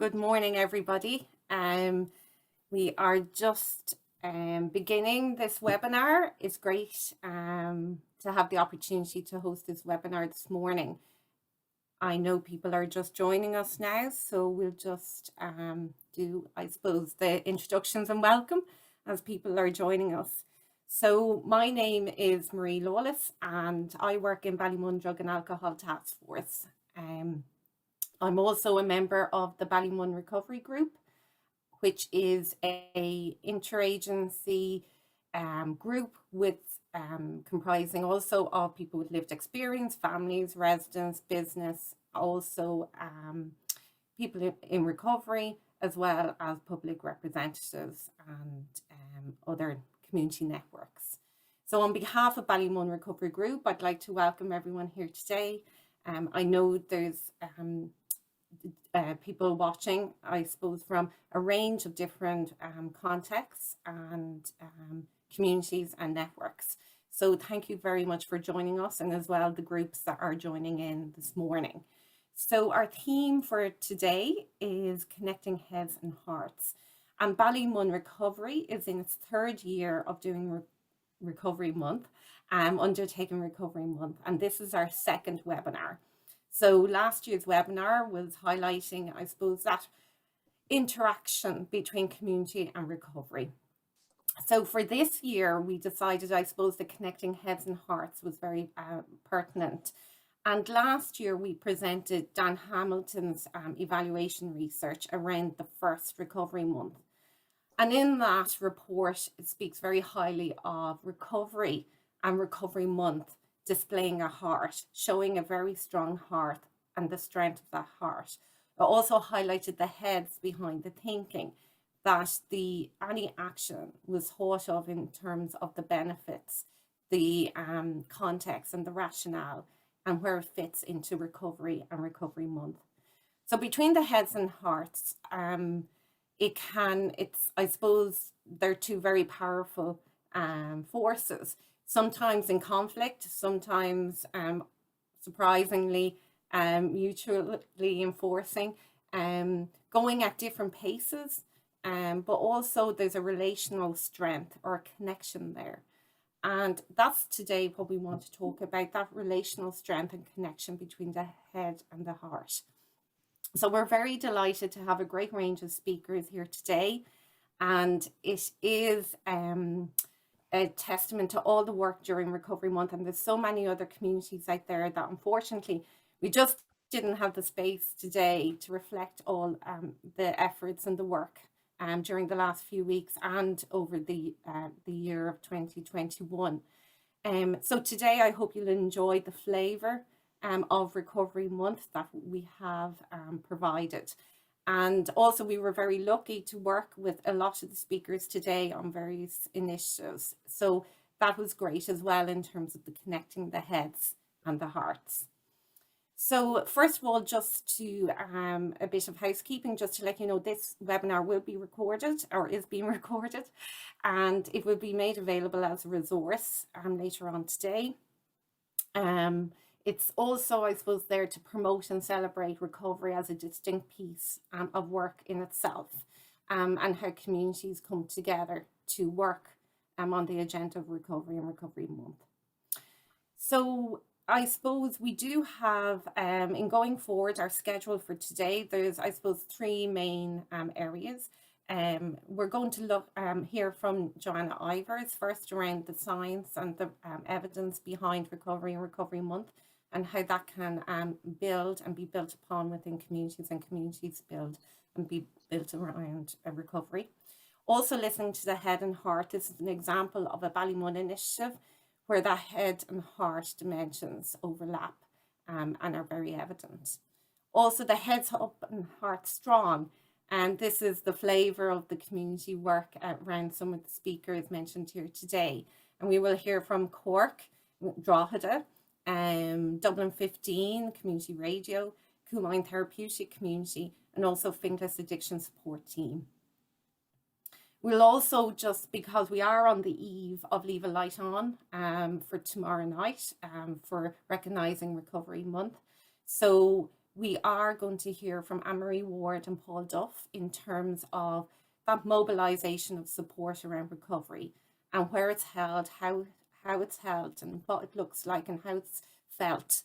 Good morning, everybody. We are just beginning this webinar. It's great to have the opportunity to host this webinar this morning. I know people are just joining us now, so we'll just do, I suppose, the introductions and welcome as people are joining us. So my name is Marie Lawless and I work in Ballymun Drug and Alcohol Task Force. I'm also a member of the Ballymun Recovery Group, which is a interagency group with comprising also of people with lived experience, families, residents, business, also people in recovery, as well as public representatives and other community networks. So on behalf of Ballymun Recovery Group, I'd like to welcome everyone here today. I know there's people watching, I suppose, from a range of different contexts and communities and networks. So thank you very much for joining us, and as well the groups that are joining in this morning. So our theme for today is Connecting Heads and Hearts. And Ballymun Recovery is in its third year of doing Recovery Month, undertaking Recovery Month, and this is our second webinar. So last year's webinar was highlighting, I suppose, that interaction between community and recovery. So for this year, we decided, I suppose, that Connecting Heads and Hearts was very pertinent. And last year, we presented Dan Hamilton's evaluation research around the first Recovery Month. And in that report, it speaks very highly of recovery and Recovery Month, displaying a heart, showing a very strong heart and the strength of that heart. It also highlighted the heads behind the thinking, that any action was thought of in terms of the benefits, the context and the rationale, and where it fits into recovery and Recovery Month. So between the heads and hearts, I suppose they're two very powerful forces, sometimes in conflict, sometimes surprisingly mutually enforcing, going at different paces, but also there's a relational strength or a connection there. And that's today what we want to talk about, that relational strength and connection between the head and the heart. So we're very delighted to have a great range of speakers here today, and it is a testament to all the work during Recovery Month, and there's so many other communities out there that unfortunately we just didn't have the space today to reflect all the efforts and the work during the last few weeks and over the year of 2021. So today I hope you'll enjoy the flavour of Recovery Month that we have provided. And also we were very lucky to work with a lot of the speakers today on various initiatives. So that was great as well in terms of the connecting the heads and the hearts. So first of all, just to a bit of housekeeping, just to let you know, this webinar will be recorded or is being recorded, and it will be made available as a resource later on today. It's also, I suppose, there to promote and celebrate recovery as a distinct piece of work in itself, and how communities come together to work on the agenda of recovery and Recovery Month. So I suppose we do have, in going forward, our schedule for today, there's, I suppose, three main areas. We're going to look hear from Joanna Ivers first around the science and the evidence behind recovery and Recovery Month, and how that can build and be built upon within communities, and communities build and be built around a recovery. Also listening to the head and heart, this is an example of a Ballymun initiative where that head and heart dimensions overlap and are very evident. Also the heads up and heart strong, and this is the flavour of the community work around some of the speakers mentioned here today. And we will hear from Cork, Drogheda, Dublin 15 Community Radio, Coolmine Therapeutic Community, and also Finglas Addiction Support Team. We'll also, just because we are on the eve of Leave a Light On for tomorrow night for recognising Recovery Month. So we are going to hear from Annemarie Ward and Paul Duff in terms of that mobilisation of support around recovery and where it's held, how it's held and what it looks like and how it's felt.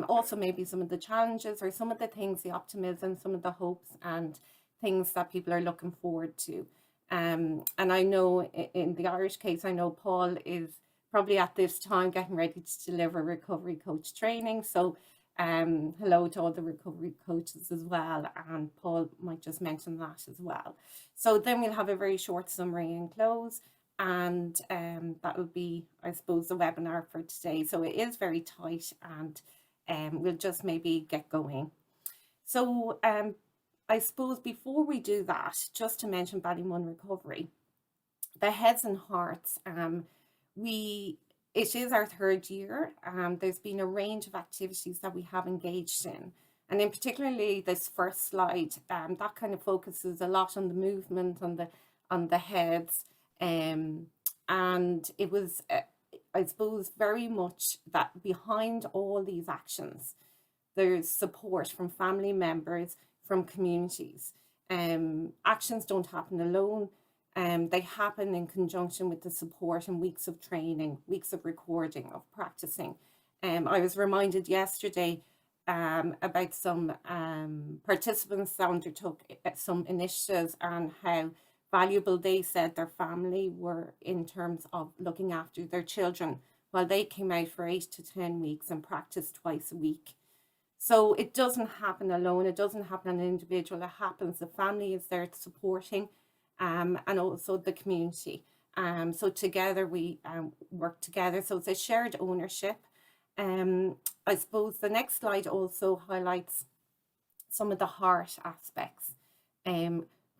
Also maybe some of the challenges or some of the things, the optimism, some of the hopes and things that people are looking forward to. And I know in the Irish case, I know Paul is probably at this time getting ready to deliver recovery coach training. So hello to all the recovery coaches as well. And Paul might just mention that as well. So then we'll have a very short summary and close. And that will be, I suppose, the webinar for today. So it is very tight and we'll just maybe get going. So I suppose before we do that, just to mention Ballymun Recovery, the Heads and Hearts, it is our third year. There's been a range of activities that we have engaged in. And in particularly this first slide, that kind of focuses a lot on the movement, on the heads. And it was, I suppose, very much that behind all these actions, there's support from family members, from communities. Actions don't happen alone. They happen in conjunction with the support and weeks of training, weeks of recording, of practicing. I was reminded yesterday about some participants that undertook some initiatives and how valuable they said their family were in terms of looking after their children while they came out for 8 to 10 weeks and practiced twice a week. So it doesn't happen alone. It doesn't happen on an individual. It happens. The family is there supporting and also the community. So together we work together. So it's a shared ownership. I suppose the next slide also highlights some of the heart aspects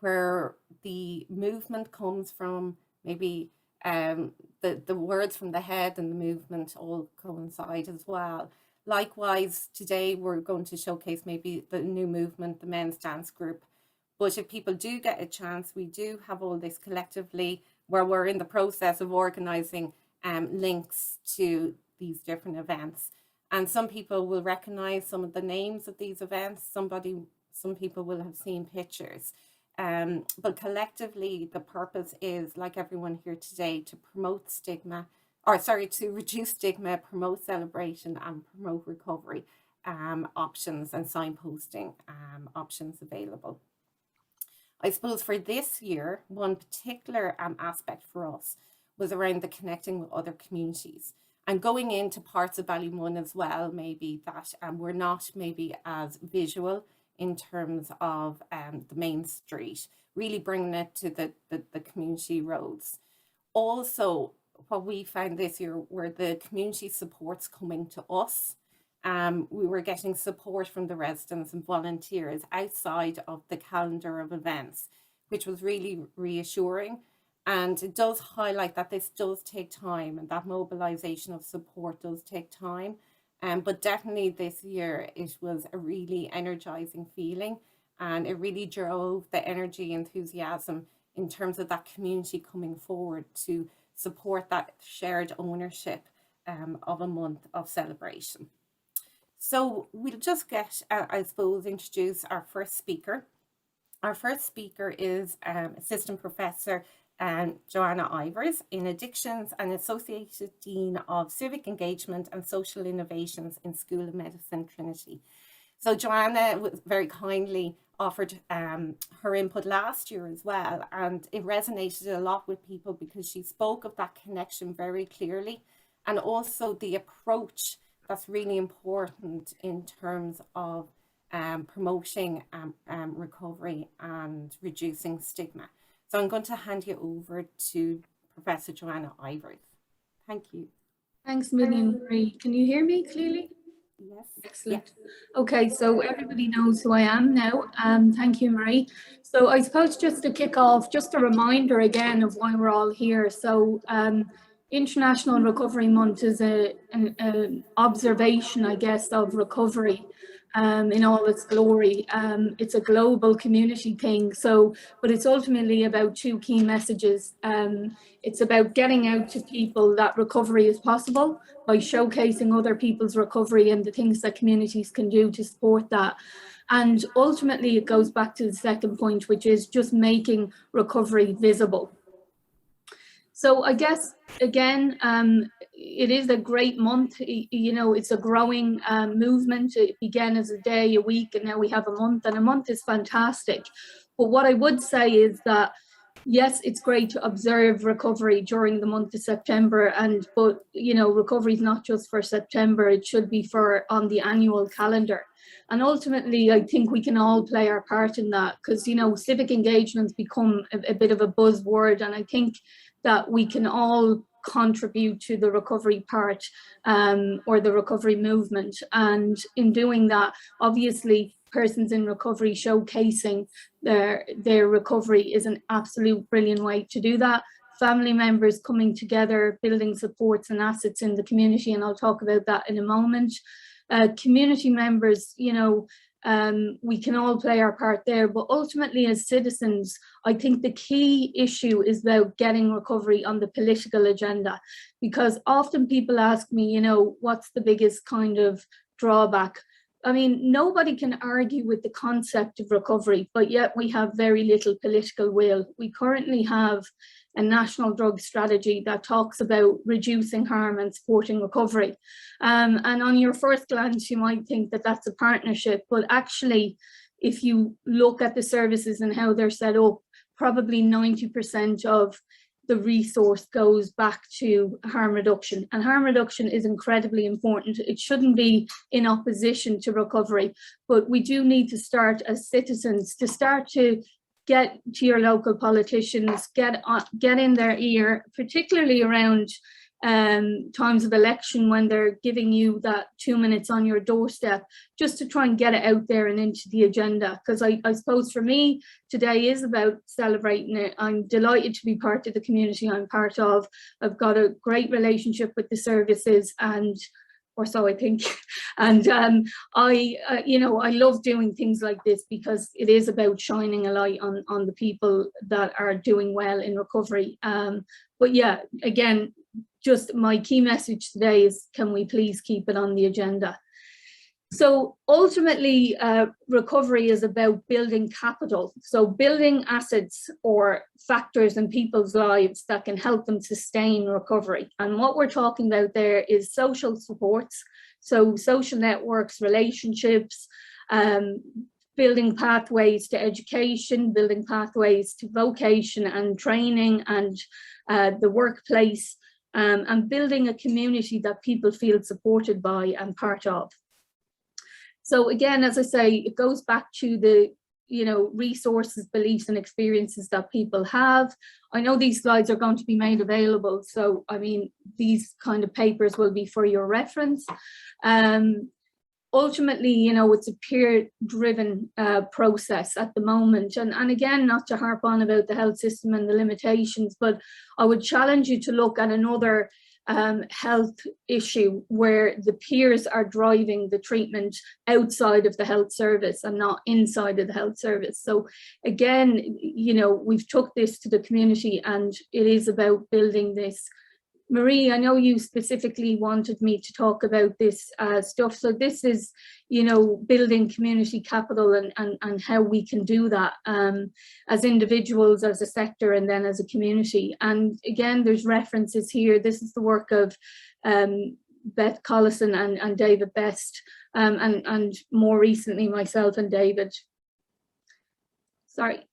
where the movement comes from, maybe the words from the head and the movement all coincide as well. Likewise, today we're going to showcase maybe the new movement, the men's dance group. But if people do get a chance, we do have all this collectively where we're in the process of organising links to these different events. And some people will recognise some of the names of these events. Some people will have seen pictures. But collectively, the purpose is, like everyone here today, to promote stigma, to reduce stigma, promote celebration and promote recovery options and signposting options available. I suppose for this year, one particular aspect for us was around the connecting with other communities and going into parts of Ballymun as well, maybe that we're not maybe as visual in terms of the main street, really bringing it to the community roads. Also, what we found this year were the community supports coming to us. We were getting support from the residents and volunteers outside of the calendar of events, which was really reassuring. And it does highlight that this does take time and that mobilisation of support does take time. But definitely this year, it was a really energising feeling and it really drove the energy, enthusiasm in terms of that community coming forward to support that shared ownership of a month of celebration. So we'll just get, I suppose, introduce our first speaker. Our first speaker is Assistant Professor Joanna Ivers in Addictions and Associated Dean of Civic Engagement and Social Innovations in School of Medicine, Trinity. So Joanna was very kindly offered her input last year as well, and it resonated a lot with people because she spoke of that connection very clearly and also the approach that's really important in terms of promoting recovery and reducing stigma. So I'm going to hand you over to Professor Joanna Ivers. Thank you. Thanks, Marie. Can you hear me clearly? Yes. Excellent. Yes. Okay, so everybody knows who I am now. Thank you, Marie. So I suppose just to kick off, just a reminder again of why we're all here. So International Recovery Month is an observation, I guess, of recovery. in all its glory. It's a global community thing, but it's ultimately about two key messages. It's about getting out to people that recovery is possible by showcasing other people's recovery and the things that communities can do to support that. And ultimately, it goes back to the second point, which is just making recovery visible. So I guess, again, it is a great month. You know, it's a growing movement. It began as a day, a week, and now we have a month, and a month is fantastic. But what I would say is that, yes, it's great to observe recovery during the month of September, but you know, recovery is not just for September, it should be on the annual calendar. And ultimately, I think we can all play our part in that, because, you know, civic engagement's become a bit of a buzzword, and I think that we can all contribute to the recovery part, or the recovery movement. And in doing that, obviously, persons in recovery showcasing their recovery is an absolute brilliant way to do that. Family members coming together, building supports and assets in the community, and I'll talk about that in a moment. Community members, you know, we can all play our part there, but ultimately as citizens, I think the key issue is about getting recovery on the political agenda, because often people ask me, you know, what's the biggest kind of drawback? I mean, nobody can argue with the concept of recovery, but yet we have very little political will. We currently have a national drug strategy that talks about reducing harm and supporting recovery. And on your first glance, you might think that that's a partnership, but actually, if you look at the services and how they're set up, probably 90% of the resource goes back to harm reduction. And harm reduction is incredibly important. It shouldn't be in opposition to recovery, but we do need to start as citizens to get to your local politicians, get in their ear, particularly around times of election when they're giving you that 2 minutes on your doorstep, just to try and get it out there and into the agenda. Because I suppose for me, today is about celebrating it. I'm delighted to be part of the community I'm part of. I've got a great relationship with the services, or so I think. And you know, I love doing things like this because it is about shining a light on the people that are doing well in recovery. But yeah, again, just my key message today is, can we please keep it on the agenda? So ultimately, recovery is about building capital. So building assets or factors in people's lives that can help them sustain recovery. And what we're talking about there is social supports. So social networks, relationships, building pathways to education, building pathways to vocation and training and the workplace, and building a community that people feel supported by and part of. So again, as I say, it goes back to the, you know, resources, beliefs and experiences that people have. I know these slides are going to be made available. So, I mean, these kind of papers will be for your reference. Ultimately, you know, it's a peer-driven process at the moment. And again, not to harp on about the health system and the limitations, but I would challenge you to look at another health issue where the peers are driving the treatment outside of the health service and not inside of the health service. So again, you know, we've took this to the community and it is about building this. Marie, I know you specifically wanted me to talk about this stuff. So this is, you know, building community capital and how we can do that as individuals, as a sector, and then as a community. And again, there's references here. This is the work of Beth Collison and David Best, and more recently myself and David. Sorry.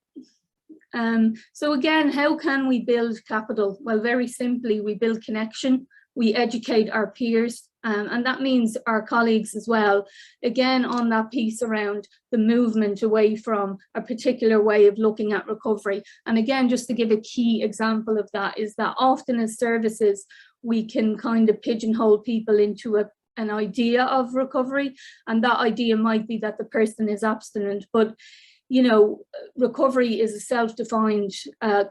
So again, how can we build capital? Well, very simply, we build connection, we educate our peers, and that means our colleagues as well. Again, on that piece around the movement away from a particular way of looking at recovery. And again, just to give a key example of that is that often as services, we can kind of pigeonhole people into an idea of recovery. And that idea might be that the person is abstinent, but you know, recovery is a self-defined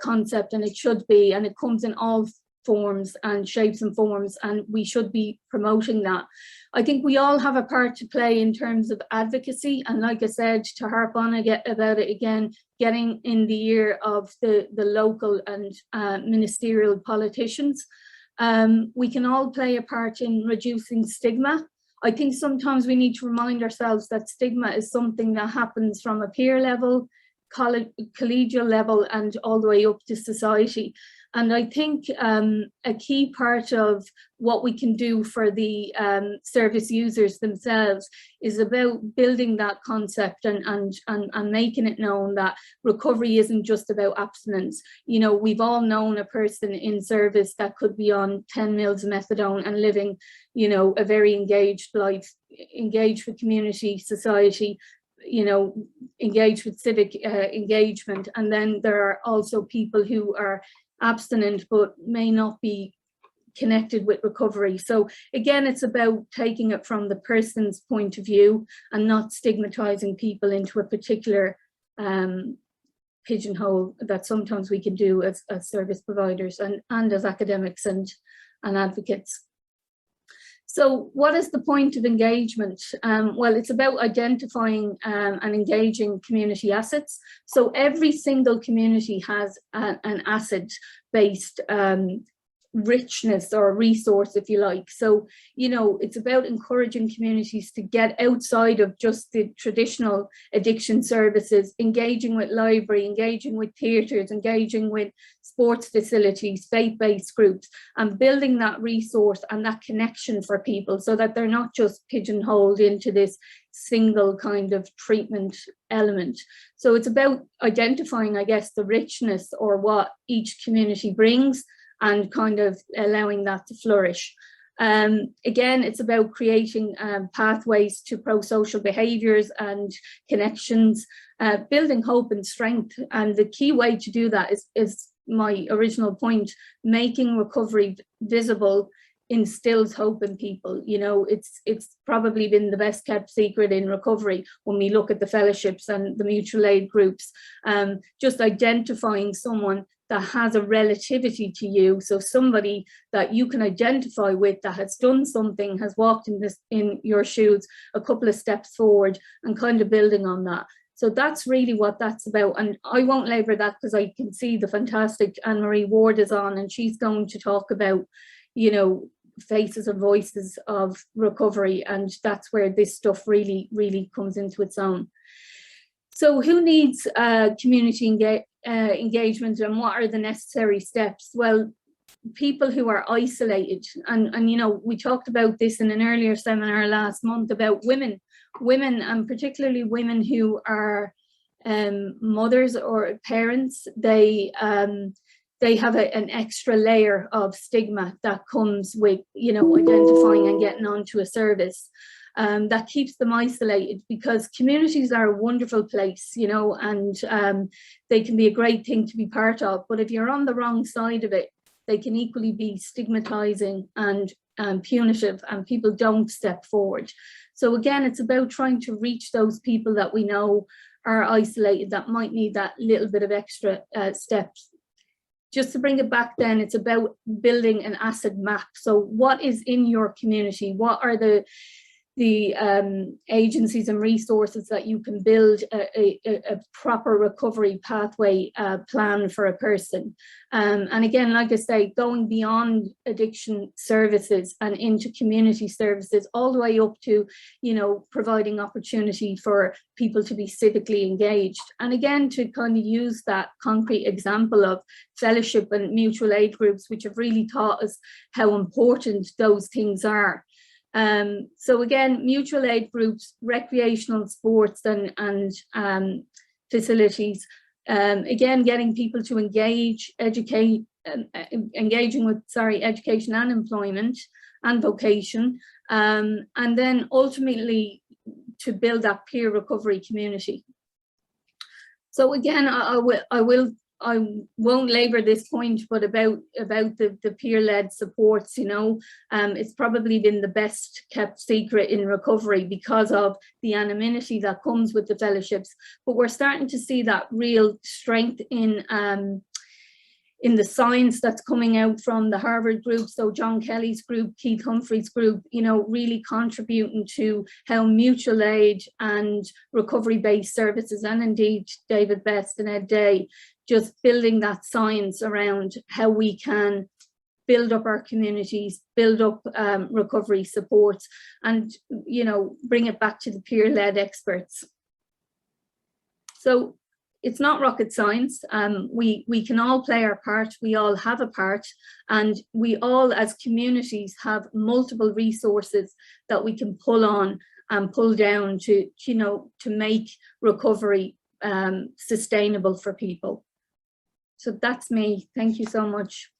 concept, and it should be, and it comes in all forms and shapes and forms, and we should be promoting that. I think we all have a part to play in terms of advocacy. And like I said, to harp on about it again, getting in the ear of the local and ministerial politicians. We can all play a part in reducing stigma. I think sometimes we need to remind ourselves that stigma is something that happens from a peer level, collegial level, and all the way up to society. And I think a key part of what we can do for the service users themselves is about building that concept and making it known that recovery isn't just about abstinence. You know, we've all known a person in service that could be on 10 mils of methadone and living, you know, a very engaged life, engaged with community, society, you know, engaged with civic engagement. And then there are also people who are abstinent but may not be connected with recovery. So again, it's about taking it from the person's point of view and not stigmatizing people into a particular pigeonhole that sometimes we can do as service providers and as academics and advocates. So what is the point of engagement? Well, it's about identifying and engaging community assets. So every single community has an asset-based richness or resource, if you like. So, you know, it's about encouraging communities to get outside of just the traditional addiction services, engaging with library, engaging with theatres, engaging with sports facilities, faith-based groups, and building that resource and that connection for people so that they're not just pigeonholed into this single kind of treatment element. So it's about identifying, I guess, the richness or what each community brings and kind of allowing that to flourish. Again, it's about creating pathways to pro-social behaviours and connections, building hope and strength. And the key way to do that is my original point, making recovery visible instills hope in people. You know, it's probably been the best kept secret in recovery when we look at the fellowships and the mutual aid groups. Just identifying someone that has a relativity to you, so somebody that you can identify with that has done something, has walked in your shoes a couple of steps forward, and kind of building on that. So that's really what that's about. And I won't labour that because I can see the fantastic Annemarie Ward is on, and she's going to talk about, you know, faces and voices of recovery, and that's where this stuff really, really comes into its own. So who needs community engagement, and what are the necessary steps? Well, people who are isolated, and you know, we talked about this in an earlier seminar last month about women and particularly women who are mothers or parents. They have an extra layer of stigma that comes with, you know, identifying and getting onto a service. That keeps them isolated, because communities are a wonderful place, you know, and they can be a great thing to be part of. But if you're on the wrong side of it, they can equally be stigmatizing and punitive, and people don't step forward. So again, it's about trying to reach those people that we know are isolated, that might need that little bit of extra steps. Just to bring it back then, it's about building an asset map. So what is in your community? What are the agencies and resources that you can build a proper recovery pathway plan for a person. And again, like I say, going beyond addiction services and into community services, all the way up to, you know, providing opportunity for people to be civically engaged. And again, to kind of use that concrete example of fellowship and mutual aid groups, which have really taught us how important those things are. So again, mutual aid groups, recreational sports and facilities, again, getting people to engage, engaging with, education and employment and vocation, and then ultimately to build that peer recovery community. So again, I won't labour this point, but about the peer-led supports, you know, it's probably been the best kept secret in recovery because of the anonymity that comes with the fellowships. But we're starting to see that real strength in in the science that's coming out from the Harvard group, so John Kelly's group, Keith Humphrey's group, you know, really contributing to how mutual aid and recovery-based services, and indeed David Best and Ed Day, just building that science around how we can build up our communities, build up recovery supports, and, you know, bring it back to the peer-led experts. So it's not rocket science. We can all play our part. We all have a part, and we all as communities have multiple resources that we can pull on and pull down to, you know, to make recovery sustainable for people. So that's me. Thank you so much.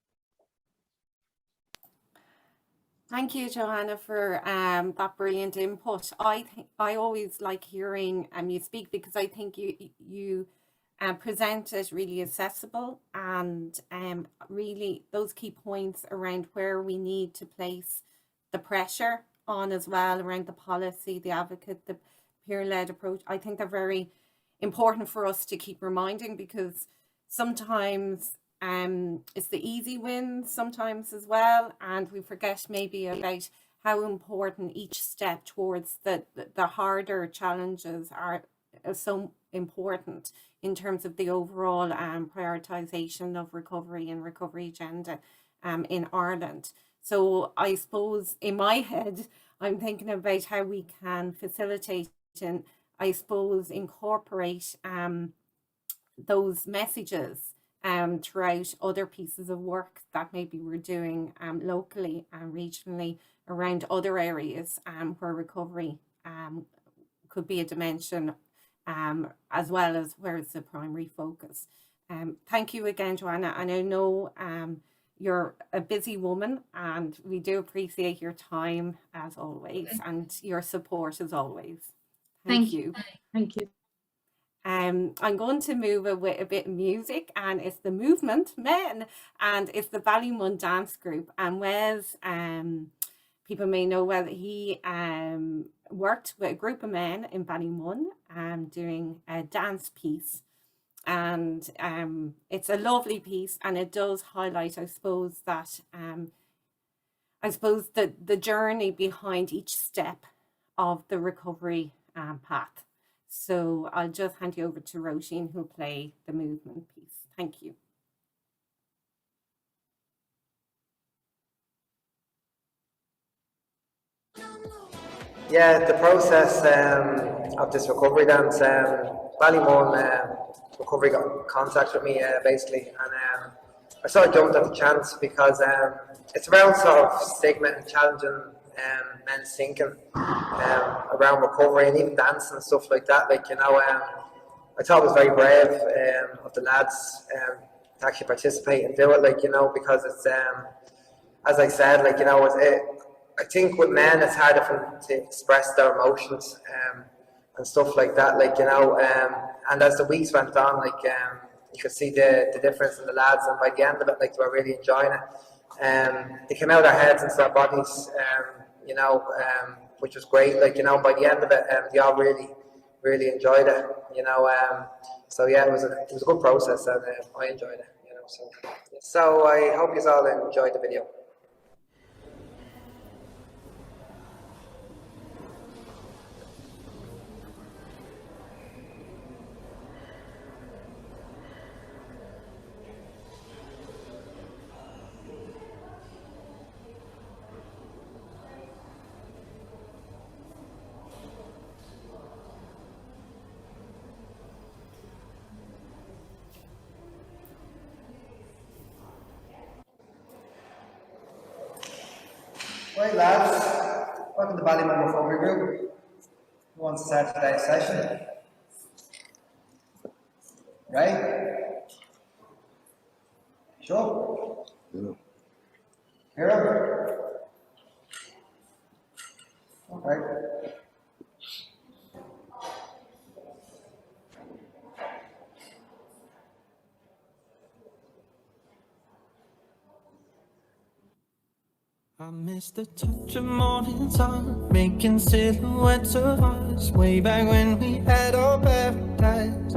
Thank you, Joanna, for that brilliant input. I always like hearing you speak, because I think you present it really accessible, and really those key points around where we need to place the pressure on as well, around the policy, the advocate, the peer-led approach. I think they're very important for us to keep reminding, because sometimes it's the easy wins sometimes as well, and we forget maybe about how important each step towards the harder challenges are so important in terms of the overall prioritization of recovery and recovery agenda in Ireland. So I suppose in my head, I'm thinking about how we can facilitate and I suppose incorporate those messages throughout other pieces of work that maybe we're doing locally and regionally around other areas where recovery could be a dimension, as well as where it's the primary focus. Thank you again, Joanna. And I know you're a busy woman, and we do appreciate your time as always, and your support as always. Thank you. Thank you. I'm going to move with a bit of music, and it's the Movement Men, and it's the Ballymun dance group. And Wes, people may know well, he worked with a group of men in Ballymun doing a dance piece. And it's a lovely piece, and it does highlight, I suppose, that the journey behind each step of the recovery path. So I'll just hand you over to Roche, who'll play the movement piece. Thank you. Yeah, the process of this recovery dance, Ballymun recovery got in contact with me basically, and I sort of jumped at the chance because it's around sort of stigma and challenging men's thinking around recovery and even dancing and stuff like that. Like, you know, I thought it was very brave of the lads to actually participate and do it, like, you know, because it's as I said, like, you know, I think with men it's harder for them to express their emotions and stuff like that, like, you know, and as the weeks went on, like, you could see the difference in the lads, and by the end of it, like, they were really enjoying it. They came out of their heads into their bodies, you know, which was great, like, you know, by the end of it, they all really, really enjoyed it, you know, so yeah, it was a good process, and I enjoyed it, you know, so I hope you all enjoyed the video. Right, lads, welcome to Ballymun Recovery Group. Who wants to start today's session? Right? Sure? Yeah. Peerled? Okay. I miss the touch of morning sun, making silhouettes of us, way back when we had our paradise.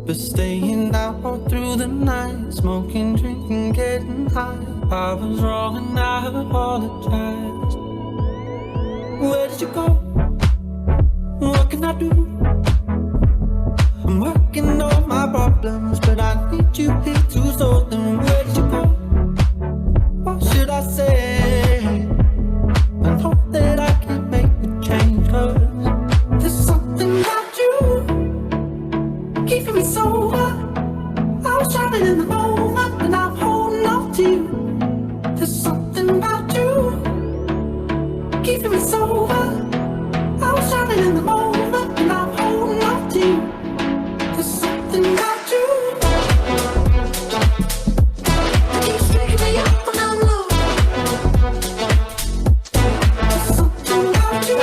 but staying out all through the night, smoking, drinking, getting high. I was wrong and I apologize. Where did you go? What can I do? I'm working on my problems, but I need you here to solve them. Where did you go? What should I say? I know that I can make a change, 'cause there's something about you keeping me sober. I was drowning in the moment and I'm holding on to you. There's something about you keeping me sober. I was drowning in the moment and I'm holding on to you. There's something about you that keeps picking me up when I'm low. There's something about you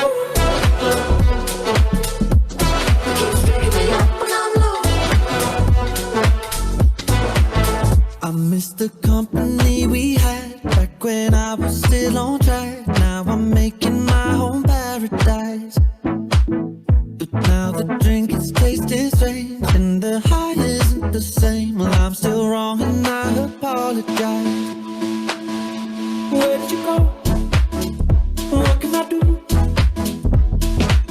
that keeps picking me up when I'm low. I miss the company we had back when I was still on track. Now I'm making my own paradise. But now the drink is tasting strange and the high isn't the same. Well, I'm still wrong and I apologize. Where did you go? What can I do?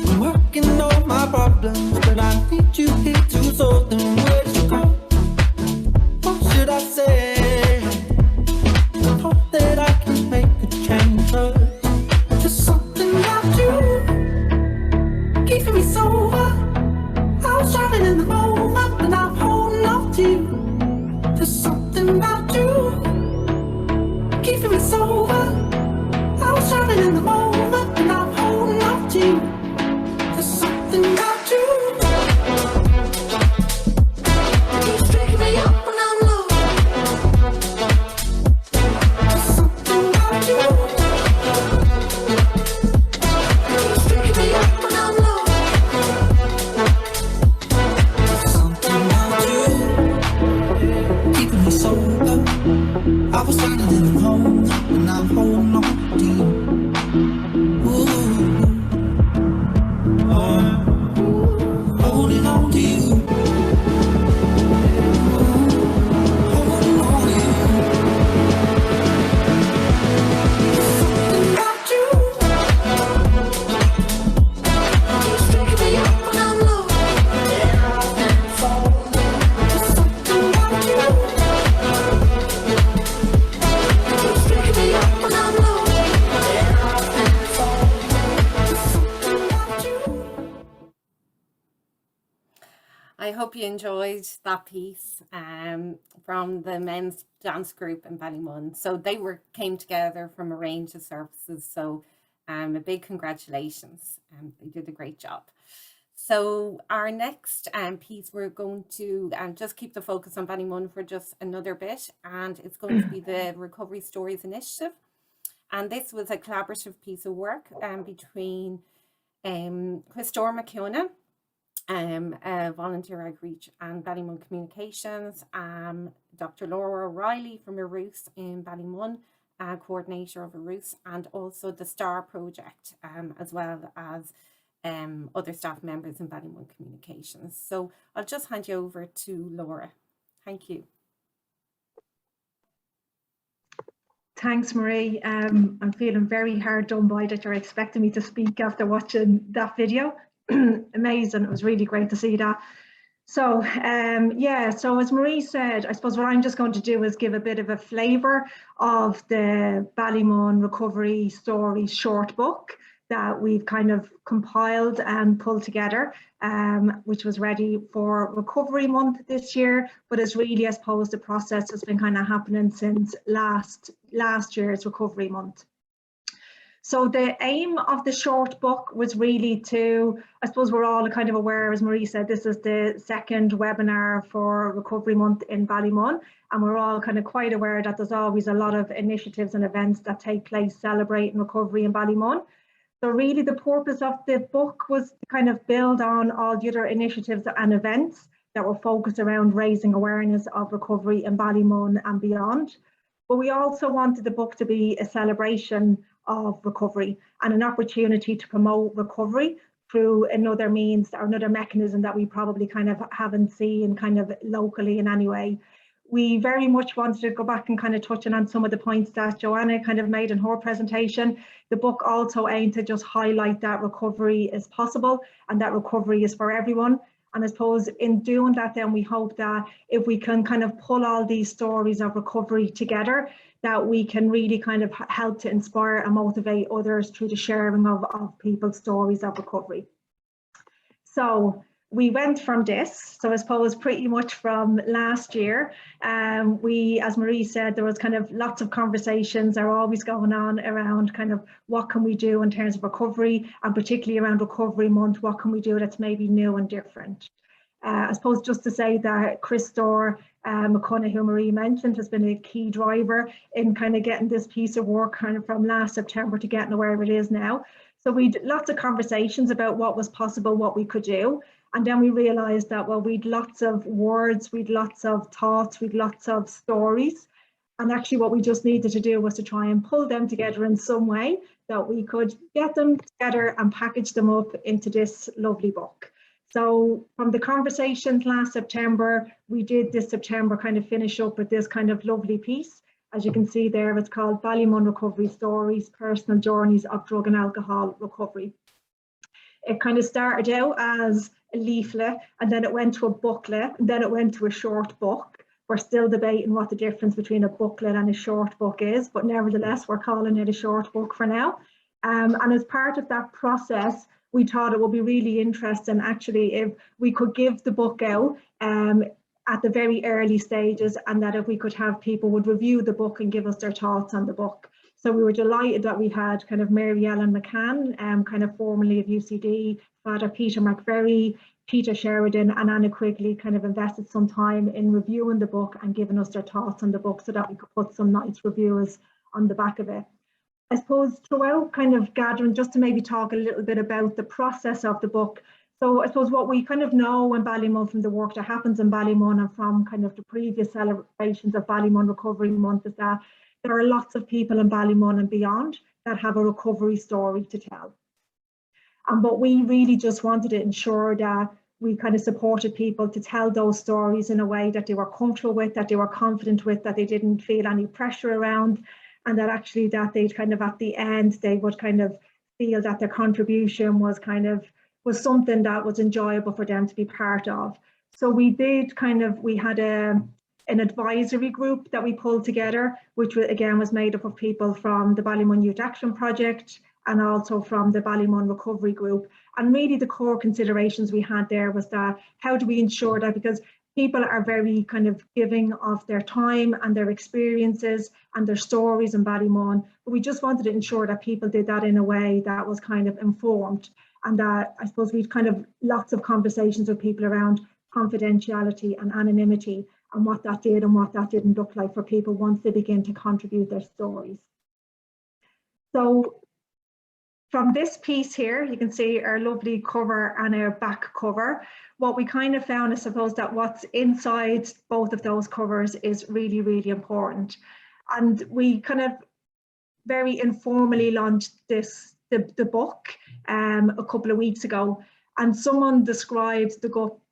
I'm working on my problems, but I need you here to solve them. Where did you go? What should I say? I hope that I can make a change, 'cause there's something about you keeping me sober. I was drowning in the moment and I'm holding on to you. There's something about you keeping me sober. I was drowning in the moment and I'm holding on to you. There's something about you that keeps picking me up when I'm low. There's something about you that keeps picking me up when I'm low. There's something about you keeping me sober. I was drowning in the moment and I'm holding on to you. Ooh, holding on to you. Holding on to you. There's something about you keeps picking me up when I'm low. There's something about you keeps picking me up when I'm low. There's something about you. I hope you enjoyed that piece from the men's dance group in Ballymun. So they came together from a range of services. So a big congratulations. They did a great job. So our next piece, we're going to just keep the focus on Ballymun for just another bit, and it's going to be the Recovery Stories Initiative. And this was a collaborative piece of work between Christopher McKenna, volunteer outreach and Ballymun Communications, Dr. Laura O'Reilly from Urrús in Ballymun, coordinator of Urrús, and also the STAR project, as well as other staff members in Ballymun Communications. So I'll just hand you over to Laura. Thank you. Thanks, Marie. I'm feeling very hard done by that you're expecting me to speak after watching that video. Amazing. It was really great to see that. So yeah, so as Marie said, I suppose what I'm just going to do is give a bit of a flavour of the Ballymun Recovery Story short book that we've kind of compiled and pulled together, which was ready for Recovery Month this year, but is really, I suppose, the process has been kind of happening since last year's Recovery Month. So the aim of the short book was really to, I suppose we're all kind of aware, as Marie said, this is the second webinar for Recovery Month in Ballymun, and we're all kind of quite aware that there's always a lot of initiatives and events that take place celebrating recovery in Ballymun. So really the purpose of the book was to kind of build on all the other initiatives and events that were focused around raising awareness of recovery in Ballymun and beyond. But we also wanted the book to be a celebration of recovery and an opportunity to promote recovery through another means or another mechanism that we probably kind of haven't seen kind of locally in any way. We very much wanted to go back and kind of touching on some of the points that Joanna kind of made in her presentation. The book also aimed to just highlight that recovery is possible and that recovery is for everyone. And I suppose in doing that, then we hope that if we can kind of pull all these stories of recovery together, that we can really kind of help to inspire and motivate others through the sharing of people's stories of recovery. So we went from this, so I suppose pretty much from last year, we, as Marie said, there was kind of lots of conversations are always going on around kind of what can we do in terms of recovery, and particularly around Recovery Month, what can we do that's maybe new and different. I suppose just to say that Christopher McConaughey, who Marie mentioned, has been a key driver in kind of getting this piece of work kind of from last September to getting to where it is now. So we had lots of conversations about what was possible, what we could do. And then we realized that, well, we'd lots of words, we'd lots of thoughts, we'd lots of stories. And actually what we just needed to do was to try and pull them together in some way that we could get them together and package them up into this lovely book. So from the conversations last September, we did this September kind of finish up with this kind of lovely piece. As you can see there, it's called Ballymun Recovery Stories, Personal Journeys of Drug and Alcohol Recovery. It kind of started out as a leaflet, and then it went to a booklet, and then it went to a short book. We're still debating what the difference between a booklet and a short book is, but nevertheless, we're calling it a short book for now. And as part of that process, we thought it would be really interesting actually if we could give the book out at the very early stages, and that if we could have people would review the book and give us their thoughts on the book. So we were delighted that we had kind of Mary Ellen McCann, kind of formerly of UCD, Father Peter McVerry, Peter Sheridan and Anna Quigley kind of invested some time in reviewing the book and giving us their thoughts on the book so that we could put some nice reviews on the back of it. I suppose throughout kind of gathering, just to maybe talk a little bit about the process of the book. So I suppose what we kind of know in Ballymun from the work that happens in Ballymun and from kind of the previous celebrations of Ballymun Recovery Month is that there are lots of people in Ballymun and beyond that have a recovery story to tell. But we really just wanted to ensure that we kind of supported people to tell those stories in a way that they were comfortable with, that they were confident with, that they didn't feel any pressure around, and that actually that they'd kind of at the end, they would kind of feel that their contribution was kind of, was something that was enjoyable for them to be part of. So we did kind of, we had an advisory group that we pulled together, which again was made up of people from the Ballymun Youth Action Project and also from the Ballymun Recovery Group. And really the core considerations we had there was that how do we ensure that, because people are very kind of giving of their time and their experiences and their stories in Ballymun, but we just wanted to ensure that people did that in a way that was kind of informed, and that I suppose we've kind of lots of conversations with people around confidentiality and anonymity and what that did and what that didn't look like for people once they begin to contribute their stories. So from this piece here, you can see our lovely cover and our back cover. What we kind of found, I suppose, that what's inside both of those covers is really, really important. And we kind of very informally launched the book a couple of weeks ago. And someone described the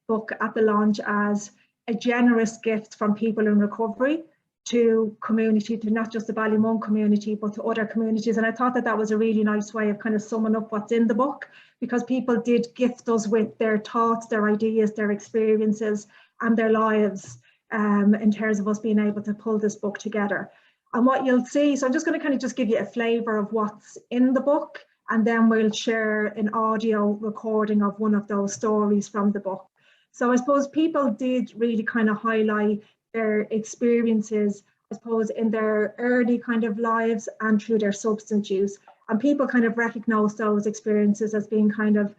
book at the launch as a generous gift from people in recovery to community, to not just the Ballymun community, but to other communities. And I thought that that was a really nice way of kind of summing up what's in the book, because people did gift us with their thoughts, their ideas, their experiences and their lives in terms of us being able to pull this book together. And what you'll see, so I'm just going to kind of just give you a flavour of what's in the book, and then we'll share an audio recording of one of those stories from the book. So I suppose people did really kind of highlight their experiences, I suppose, in their early kind of lives and through their substance use. And people kind of recognize those experiences as being kind of,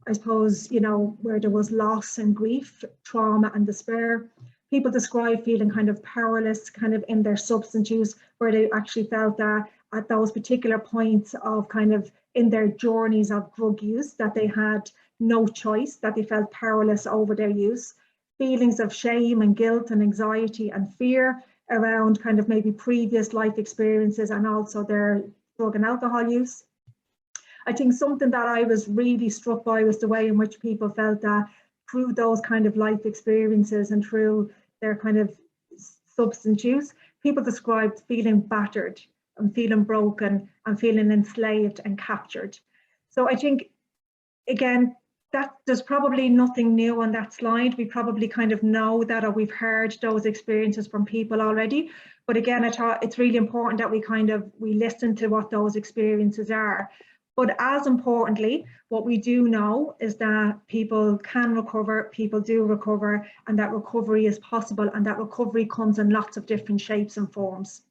I suppose, you know, where there was loss and grief, trauma and despair. People describe feeling kind of powerless kind of in their substance use, where they actually felt that at those particular points of kind of in their journeys of drug use, that they had no choice, that they felt powerless over their use. Feelings of shame and guilt and anxiety and fear around kind of maybe previous life experiences and also their drug and alcohol use. I think something that I was really struck by was the way in which people felt that through those kind of life experiences and through their kind of substance use, people described feeling battered and feeling broken and feeling enslaved and captured. So I think, again, that there's probably nothing new on that slide. We probably kind of know that, or we've heard those experiences from people already. But again, I thought it's really important that we listen to what those experiences are. But as importantly, what we do know is that people can recover, people do recover, and that recovery is possible, and that recovery comes in lots of different shapes and forms.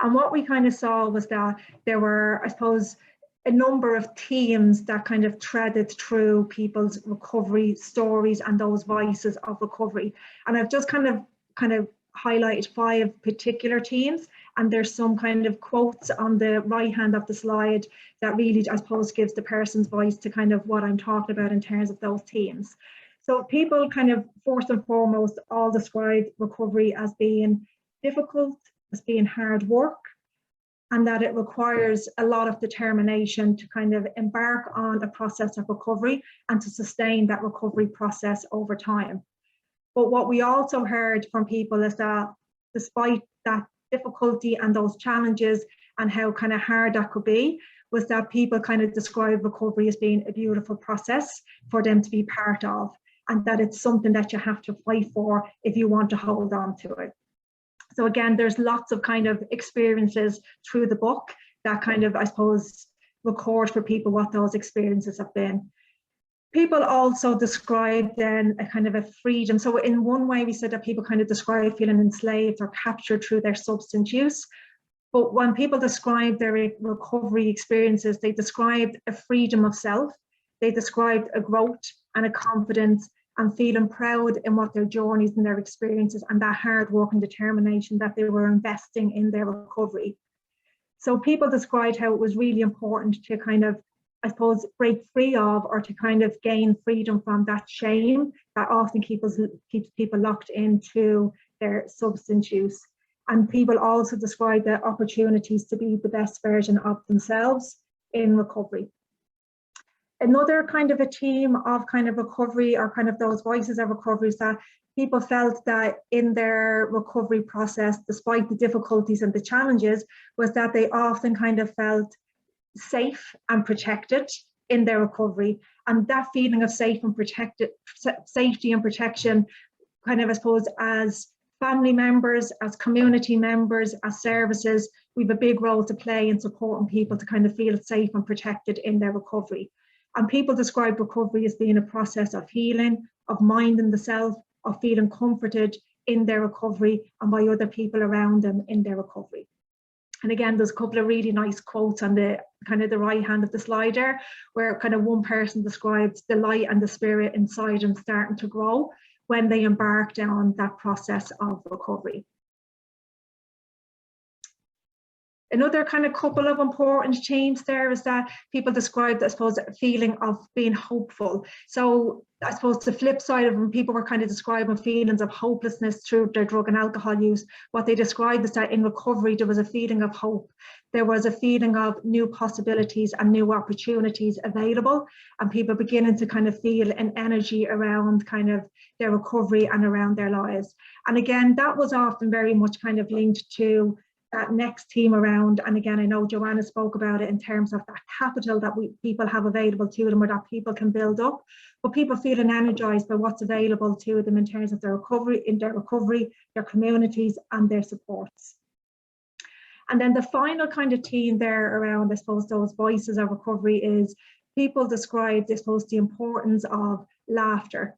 And what we kind of saw was that there were, I suppose, a number of themes that kind of threaded through people's recovery stories and those voices of recovery. And I've just kind of highlighted 5 particular themes, and there's some kind of quotes on the right hand of the slide that really, I suppose, gives the person's voice to kind of what I'm talking about in terms of those themes. So people kind of, first and foremost, all describe recovery as being difficult, as being hard work, and that it requires a lot of determination to kind of embark on a process of recovery and to sustain that recovery process over time. But what we also heard from people is that despite that difficulty and those challenges and how kind of hard that could be, was that people kind of describe recovery as being a beautiful process for them to be part of, and that it's something that you have to fight for if you want to hold on to it. So again, there's lots of kind of experiences through the book that kind of, I suppose, record for people what those experiences have been. People also describe then a kind of a freedom. So in one way, we said that people kind of describe feeling enslaved or captured through their substance use. But when people describe their recovery experiences, they described a freedom of self. They described a growth and a confidence and feeling proud in what their journeys and their experiences and that hard work and determination that they were investing in their recovery. So people described how it was really important to kind of, I suppose, break free of, or to kind of gain freedom from that shame that often keeps people locked into their substance use. And people also describe the opportunities to be the best version of themselves in recovery. Another kind of a theme of kind of recovery, or kind of those voices of recovery, is that people felt that in their recovery process, despite the difficulties and the challenges, was that they often kind of felt safe and protected in their recovery. And that feeling of safety and protection, kind of, I suppose, as family members, as community members, as services, we have a big role to play in supporting people to kind of feel safe and protected in their recovery. And people describe recovery as being a process of healing, of minding the self, of feeling comforted in their recovery and by other people around them in their recovery. And again, there's a couple of really nice quotes on the kind of the right hand of the slide there, where kind of one person describes the light and the spirit inside them starting to grow when they embarked on that process of recovery. Another kind of couple of important themes there is that people described, I suppose, a feeling of being hopeful. So I suppose the flip side of when people were kind of describing feelings of hopelessness through their drug and alcohol use, what they described is that in recovery, there was a feeling of hope. There was a feeling of new possibilities and new opportunities available, and people beginning to kind of feel an energy around kind of their recovery and around their lives. And again, that was often very much kind of linked to that next theme around, and again, I know Joanna spoke about it in terms of that capital that people have available to them, or that people can build up, but people feeling energized by what's available to them in terms of their recovery, their communities and their supports. And then the final kind of theme there around, I suppose, those voices of recovery is people described, I suppose, the importance of laughter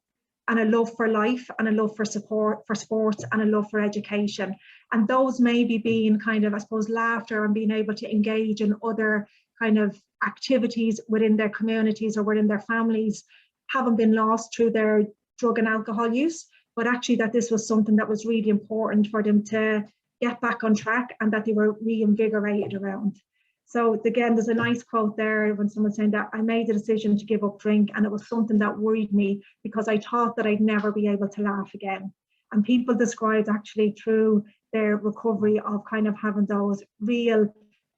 and a love for life and a love for support for sports and a love for education. And those maybe being kind of, I suppose, laughter and being able to engage in other kind of activities within their communities or within their families, haven't been lost through their drug and alcohol use, but actually that this was something that was really important for them to get back on track and that they were reinvigorated around. So again, there's a nice quote there when someone's saying that I made the decision to give up drink, and it was something that worried me because I thought that I'd never be able to laugh again. And people described actually through their recovery of kind of having those real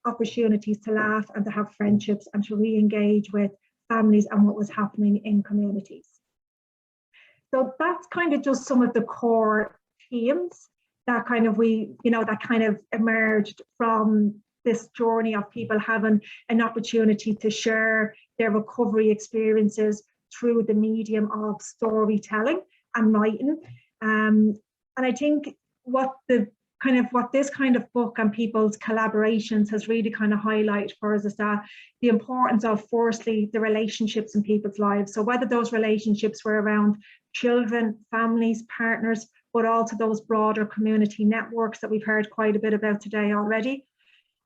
opportunities to laugh and to have friendships and to re-engage with families and what was happening in communities. So that's kind of just some of the core themes that kind of that kind of emerged from this journey of people having an opportunity to share their recovery experiences through the medium of storytelling and writing. And I think what this kind of book and people's collaborations has really kind of highlighted for us is that the importance of, firstly, the relationships in people's lives. So whether those relationships were around children, families, partners, but also those broader community networks that we've heard quite a bit about today already,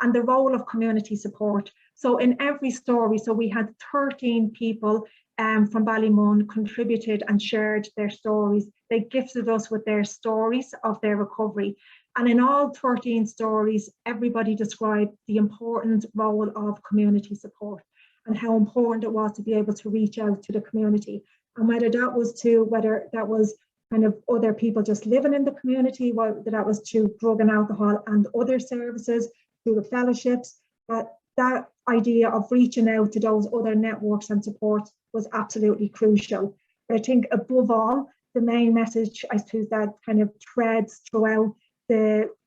and the role of community support. So in every story, so we had 13 people from Ballymun contributed and shared their stories. They gifted us with their stories of their recovery. And in all 13 stories, everybody described the important role of community support and how important it was to be able to reach out to the community. And whether that was kind of other people just living in the community, whether that was to drug and alcohol and other services, through the fellowships, that idea of reaching out to those other networks and supports was absolutely crucial. But I think above all, the main message, I suppose, that kind of threads throughout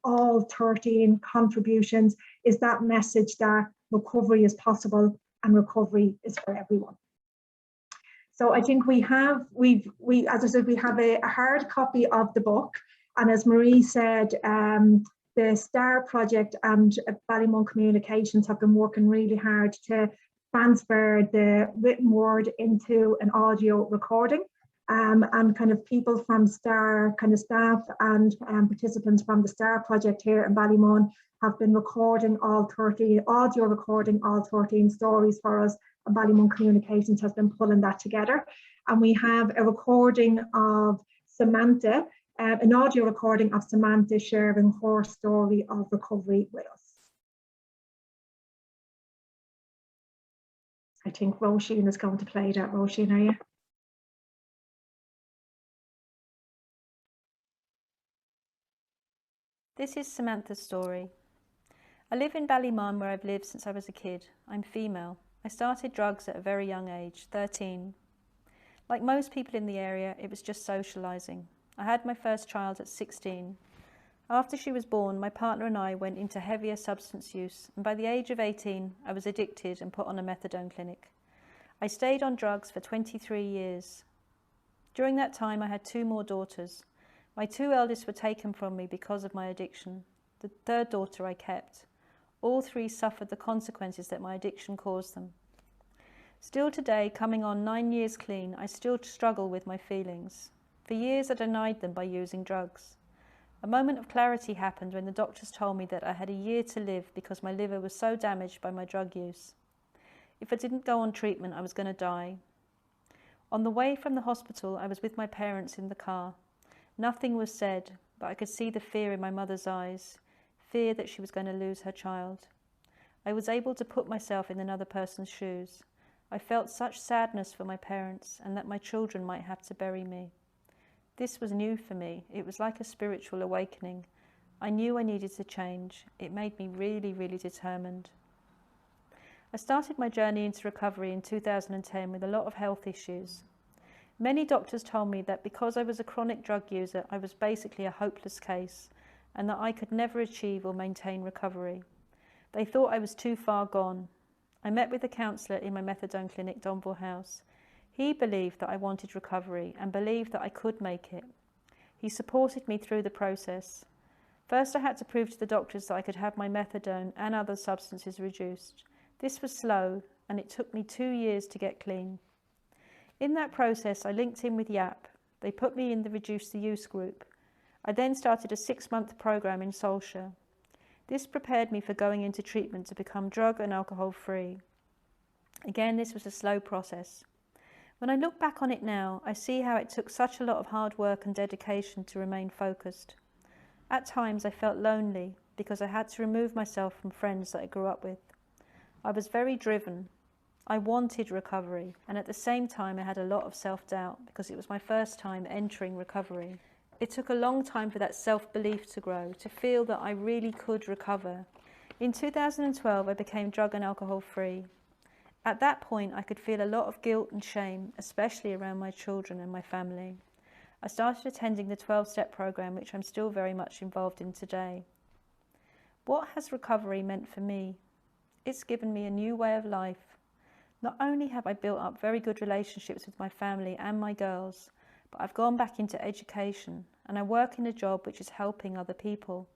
all 13 contributions is that message that recovery is possible and recovery is for everyone. So I think we have a hard copy of the book, and as Marie said, the STAR project and Ballymun Communications have been working really hard to transfer the written word into an audio recording. And kind of people from STAR, kind of staff and participants from the STAR project here in Ballymun have been recording audio recording all 13 stories for us, and Ballymun Communications has been pulling that together. And we have a recording of Samantha, an audio recording of Samantha sharing her story of recovery with us. I think Roisin is going to play that. Roisin, are you? This is Samanthas Story. I live in Ballymun, where I've lived since I was a kid. I'm female. I started drugs at a very young age, 13. Like most people in the area, it was just socialising. I had my first child at 16. After she was born, my partner and I went into heavier substance use, and by the age of 18, I was addicted and put on a methadone clinic. I stayed on drugs for 23 years. During that time, I had 2 more daughters. My 2 eldest were taken from me because of my addiction. The 3rd daughter I kept. All 3 suffered the consequences that my addiction caused them. Still today, coming on 9 years clean, I still struggle with my feelings. For years I denied them by using drugs. A moment of clarity happened when the doctors told me that I had a year to live because my liver was so damaged by my drug use. If I didn't go on treatment, I was going to die. On the way from the hospital, I was with my parents in the car. Nothing was said, but I could see the fear in my mother's eyes, fear that she was going to lose her child. I was able to put myself in another person's shoes. I felt such sadness for my parents and that my children might have to bury me. This was new for me. It was like a spiritual awakening. I knew I needed to change. It made me really, really determined. I started my journey into recovery in 2010 with a lot of health issues. Many doctors told me that because I was a chronic drug user, I was basically a hopeless case and that I could never achieve or maintain recovery. They thought I was too far gone. I met with a counsellor in my methadone clinic, Donville House. He believed that I wanted recovery and believed that I could make it. He supported me through the process. First, I had to prove to the doctors that I could have my methadone and other substances reduced. This was slow, and it took me 2 years to get clean. In that process, I linked in with YAP. They put me in the Reduce the Use group. I then started a 6-month program in Solskjaer. This prepared me for going into treatment to become drug and alcohol free. Again, this was a slow process. When I look back on it now, I see how it took such a lot of hard work and dedication to remain focused. At times I felt lonely because I had to remove myself from friends that I grew up with. I was very driven. I wanted recovery, and at the same time I had a lot of self-doubt because it was my first time entering recovery. It took a long time for that self-belief to grow, to feel that I really could recover. In 2012, I became drug and alcohol free. At that point, I could feel a lot of guilt and shame, especially around my children and my family. I started attending the 12-step program, which I'm still very much involved in today. What has recovery meant for me? It's given me a new way of life. Not only have I built up very good relationships with my family and my girls, but I've gone back into education and I work in a job which is helping other people.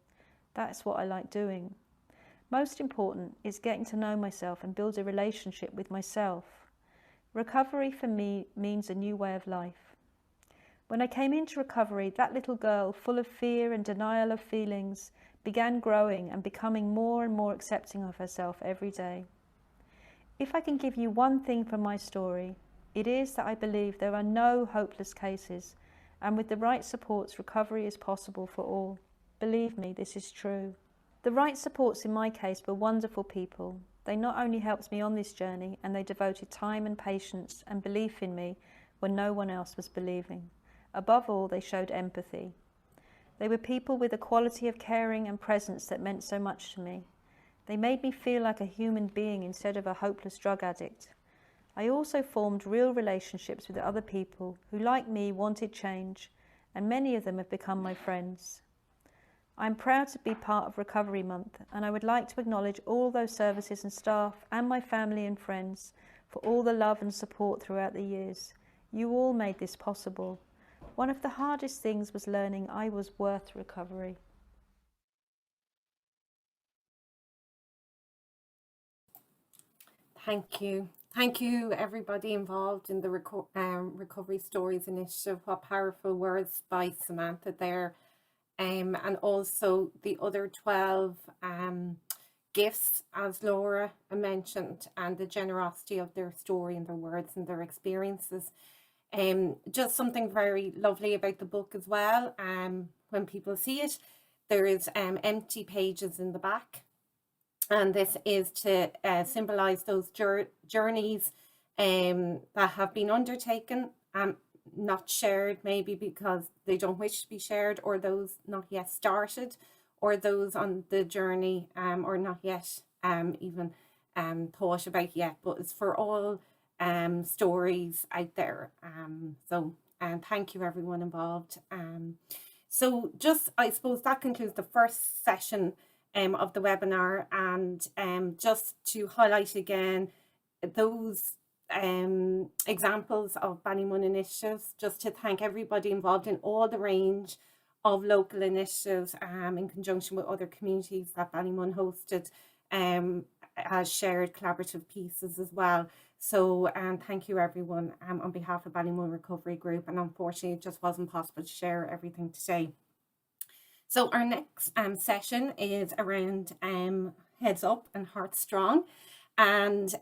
That's what I like doing. Most important is getting to know myself and build a relationship with myself. Recovery for me means a new way of life. When I came into recovery, that little girl, full of fear and denial of feelings, began growing and becoming more and more accepting of herself every day. If I can give you one thing from my story, it is that I believe there are no hopeless cases, and with the right supports, recovery is possible for all. Believe me, this is true. The right supports in my case were wonderful people. They not only helped me on this journey, and they devoted time and patience and belief in me when no one else was believing. Above all, they showed empathy. They were people with a quality of caring and presence that meant so much to me. They made me feel like a human being instead of a hopeless drug addict. I also formed real relationships with other people who, like me, wanted change, and many of them have become my friends. I'm proud to be part of Recovery Month, and I would like to acknowledge all those services and staff and my family and friends for all the love and support throughout the years. You all made this possible. One of the hardest things was learning I was worth recovery. Thank you. Thank you, everybody involved in the Recovery Stories Initiative. What powerful words by Samantha there. And also the other 12 gifts, as Laura mentioned, and the generosity of their story and their words and their experiences. Just something very lovely about the book as well. When people see it, there is empty pages in the back, and this is to symbolize those journeys that have been undertaken, not shared, maybe because they don't wish to be shared, or those not yet started, or those on the journey or not yet even thought about yet. But it's for all stories out there. So thank you everyone involved. So just, I suppose that concludes the first session of the webinar, and just to highlight again those examples of Bunnymoon initiatives, just to thank everybody involved in all the range of local initiatives in conjunction with other communities that Ballymun hosted as shared collaborative pieces as well. So thank you everyone on behalf of Ballymun Recovery Group, and unfortunately it just wasn't possible to share everything today. So our next session is around Heads Up and Heart Strong. And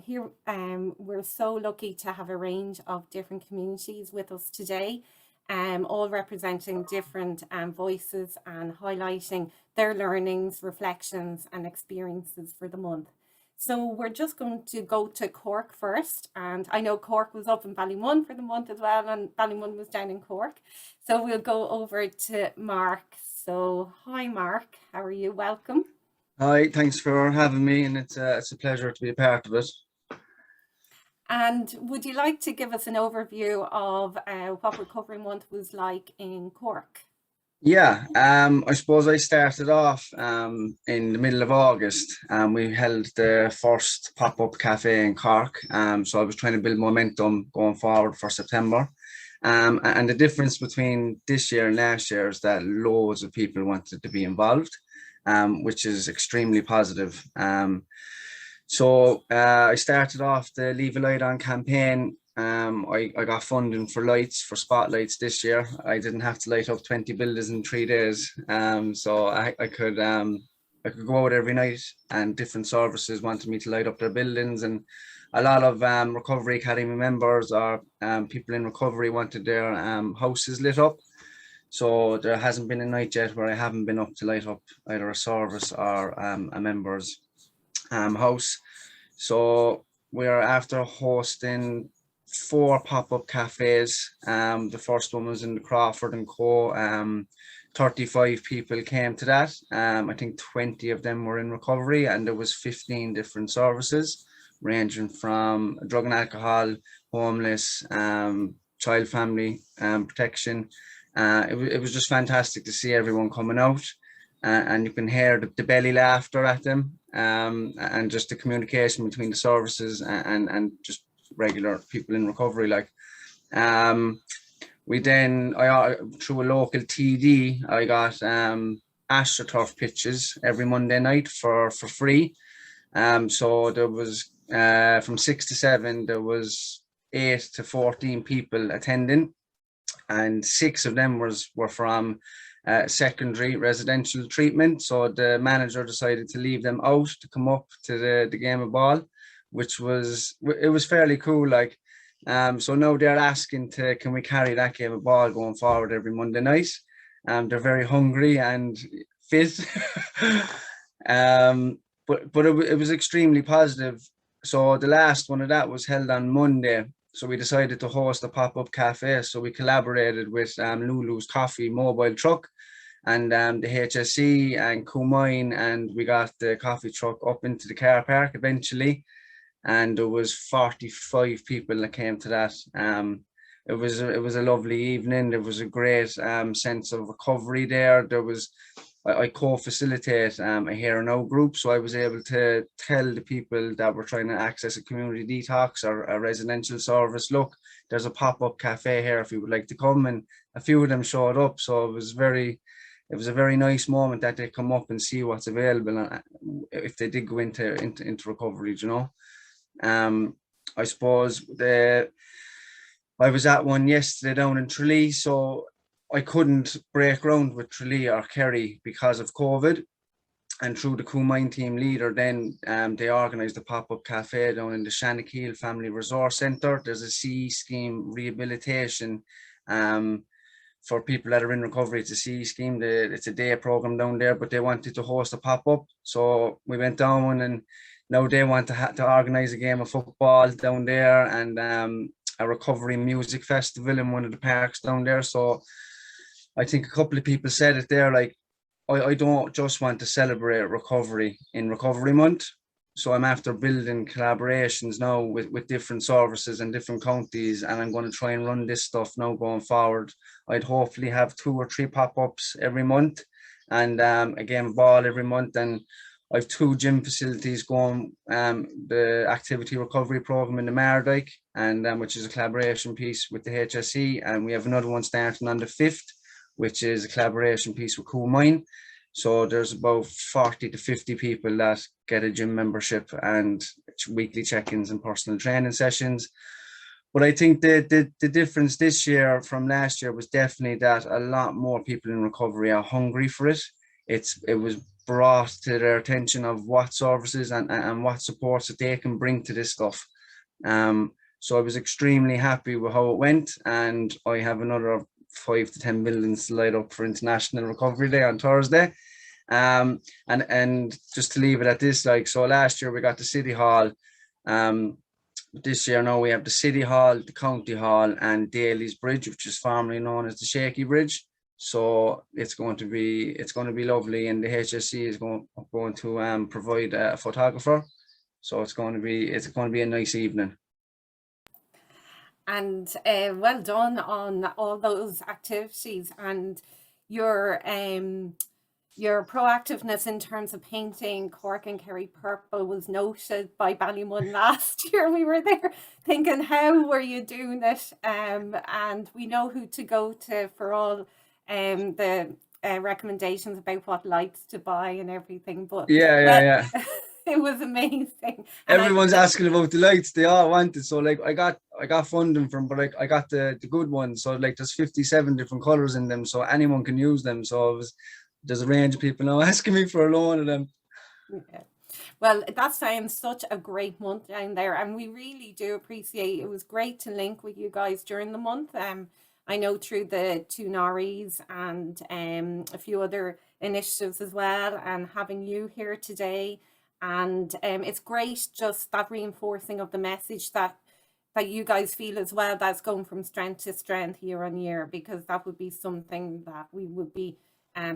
here we're so lucky to have a range of different communities with us today, all representing different voices and highlighting their learnings, reflections and experiences for the month. So we're just going to go to Cork first, and I know Cork was up in Ballymun for the month as well, and Ballymun was down in Cork. So we'll go over to Mark. So hi Mark, how are you? Welcome. Hi, thanks for having me, and it's a pleasure to be a part of it. And would you like to give us an overview of what Recovery Month was like in Cork? Yeah, I suppose I started off in the middle of August. We held the first pop-up cafe in Cork, so I was trying to build momentum going forward for September. And the difference between this year and last year is that loads of people wanted to be involved, which is extremely positive. So I started off the Leave a Light On campaign. I got funding for lights, for spotlights this year. I didn't have to light up 20 buildings in 3 days. So I could go out every night, and different services wanted me to light up their buildings, and a lot of Recovery Academy members or people in recovery wanted their houses lit up. So there hasn't been a night yet where I haven't been up to light up either a service or a member's house. So we're after hosting 4 pop-up cafes. The first one was in the Crawford and Co. 35 people came to that. I think 20 of them were in recovery, and there was 15 different services ranging from drug and alcohol, homeless, child family protection. It was just fantastic to see everyone coming out, and you can hear the belly laughter at them, and just the communication between the services and just regular people in recovery. Like, we then, through a local TD, I got AstroTurf pitches every Monday night for free. So there was from 6 to 7, there was 8 to 14 people attending, and 6 of them were from secondary residential treatment. So the manager decided to leave them out to come up to the game of ball, which was fairly cool. Like, so now they're asking can we carry that game of ball going forward every Monday night? They're very hungry and fit. But it was extremely positive. So the last one of that was held on Monday. So we decided to host a pop-up cafe. So we collaborated with Lulu's Coffee mobile truck and the HSE and Coolmine, and we got the coffee truck up into the car park eventually. And there was 45 people that came to that. It was a lovely evening. There was a great sense of recovery there. I co-facilitate a Here and Now group, so I was able to tell the people that were trying to access a community detox or a residential service, look, there's a pop-up cafe here if you would like to come, and a few of them showed up. So it was a very nice moment that they come up and see what's available if they did go into recovery, you know. I suppose I was at one yesterday down in Tralee, so I couldn't break ground with Tralee or Kerry because of COVID. And through the Coolmine team leader, then they organised a pop-up cafe down in the Shanakeel Family Resource Centre. There's a CE scheme rehabilitation for people that are in recovery. It's a CE scheme. It's a day programme down there, but they wanted to host a pop-up. So we went down, and now they want to organise a game of football down there, and a recovery music festival in one of the parks down there. So I think a couple of people said it there, like, I don't just want to celebrate recovery in Recovery Month. So I'm after building collaborations now with different services and different counties, and I'm going to try and run this stuff now going forward. I'd hopefully have 2 or 3 pop-ups every month, and a game of ball every month. And I've 2 gym facilities going, the activity recovery program in the Mardyke, and which is a collaboration piece with the HSE, and we have another one starting on the 5th, which is a collaboration piece with Coolmine. So there's about 40 to 50 people that get a gym membership and weekly check-ins and personal training sessions. But I think the difference this year from last year was definitely that a lot more people in recovery are hungry for it. It was brought to their attention of what services and what supports that they can bring to this stuff. So I was extremely happy with how it went, and I have another 5 to 10 buildings to light up for International Recovery Day on Thursday. And just to leave it at this, like, so last year we got the City Hall. This year now we have the City Hall, the County Hall, and Daly's Bridge, which is formerly known as the Shaky Bridge. So it's going to be lovely, and the HSC is going to provide a photographer. So it's going to be a nice evening. And well done on all those activities, and your proactiveness in terms of painting Cork and Kerry purple was noted by Ballymun last year. We were there thinking, how were you doing it? And we know who to go to for all the recommendations about what lights to buy and everything. But yeah. It was amazing. Everyone's asking about the lights. They all wanted. So like I got funding from, but like I got the good ones. So like there's 57 different colors in them, so anyone can use them. So there's a range of people now asking me for a loan of them. Yeah. Well, that sounds such a great month down there, and we really do appreciate it. It was great to link with you guys during the month. I know through the 2 Norries and a few other initiatives as well, and having you here today. And it's great, just that reinforcing of the message that that you guys feel as well that's going from strength to strength year on year, because that would be something that we would be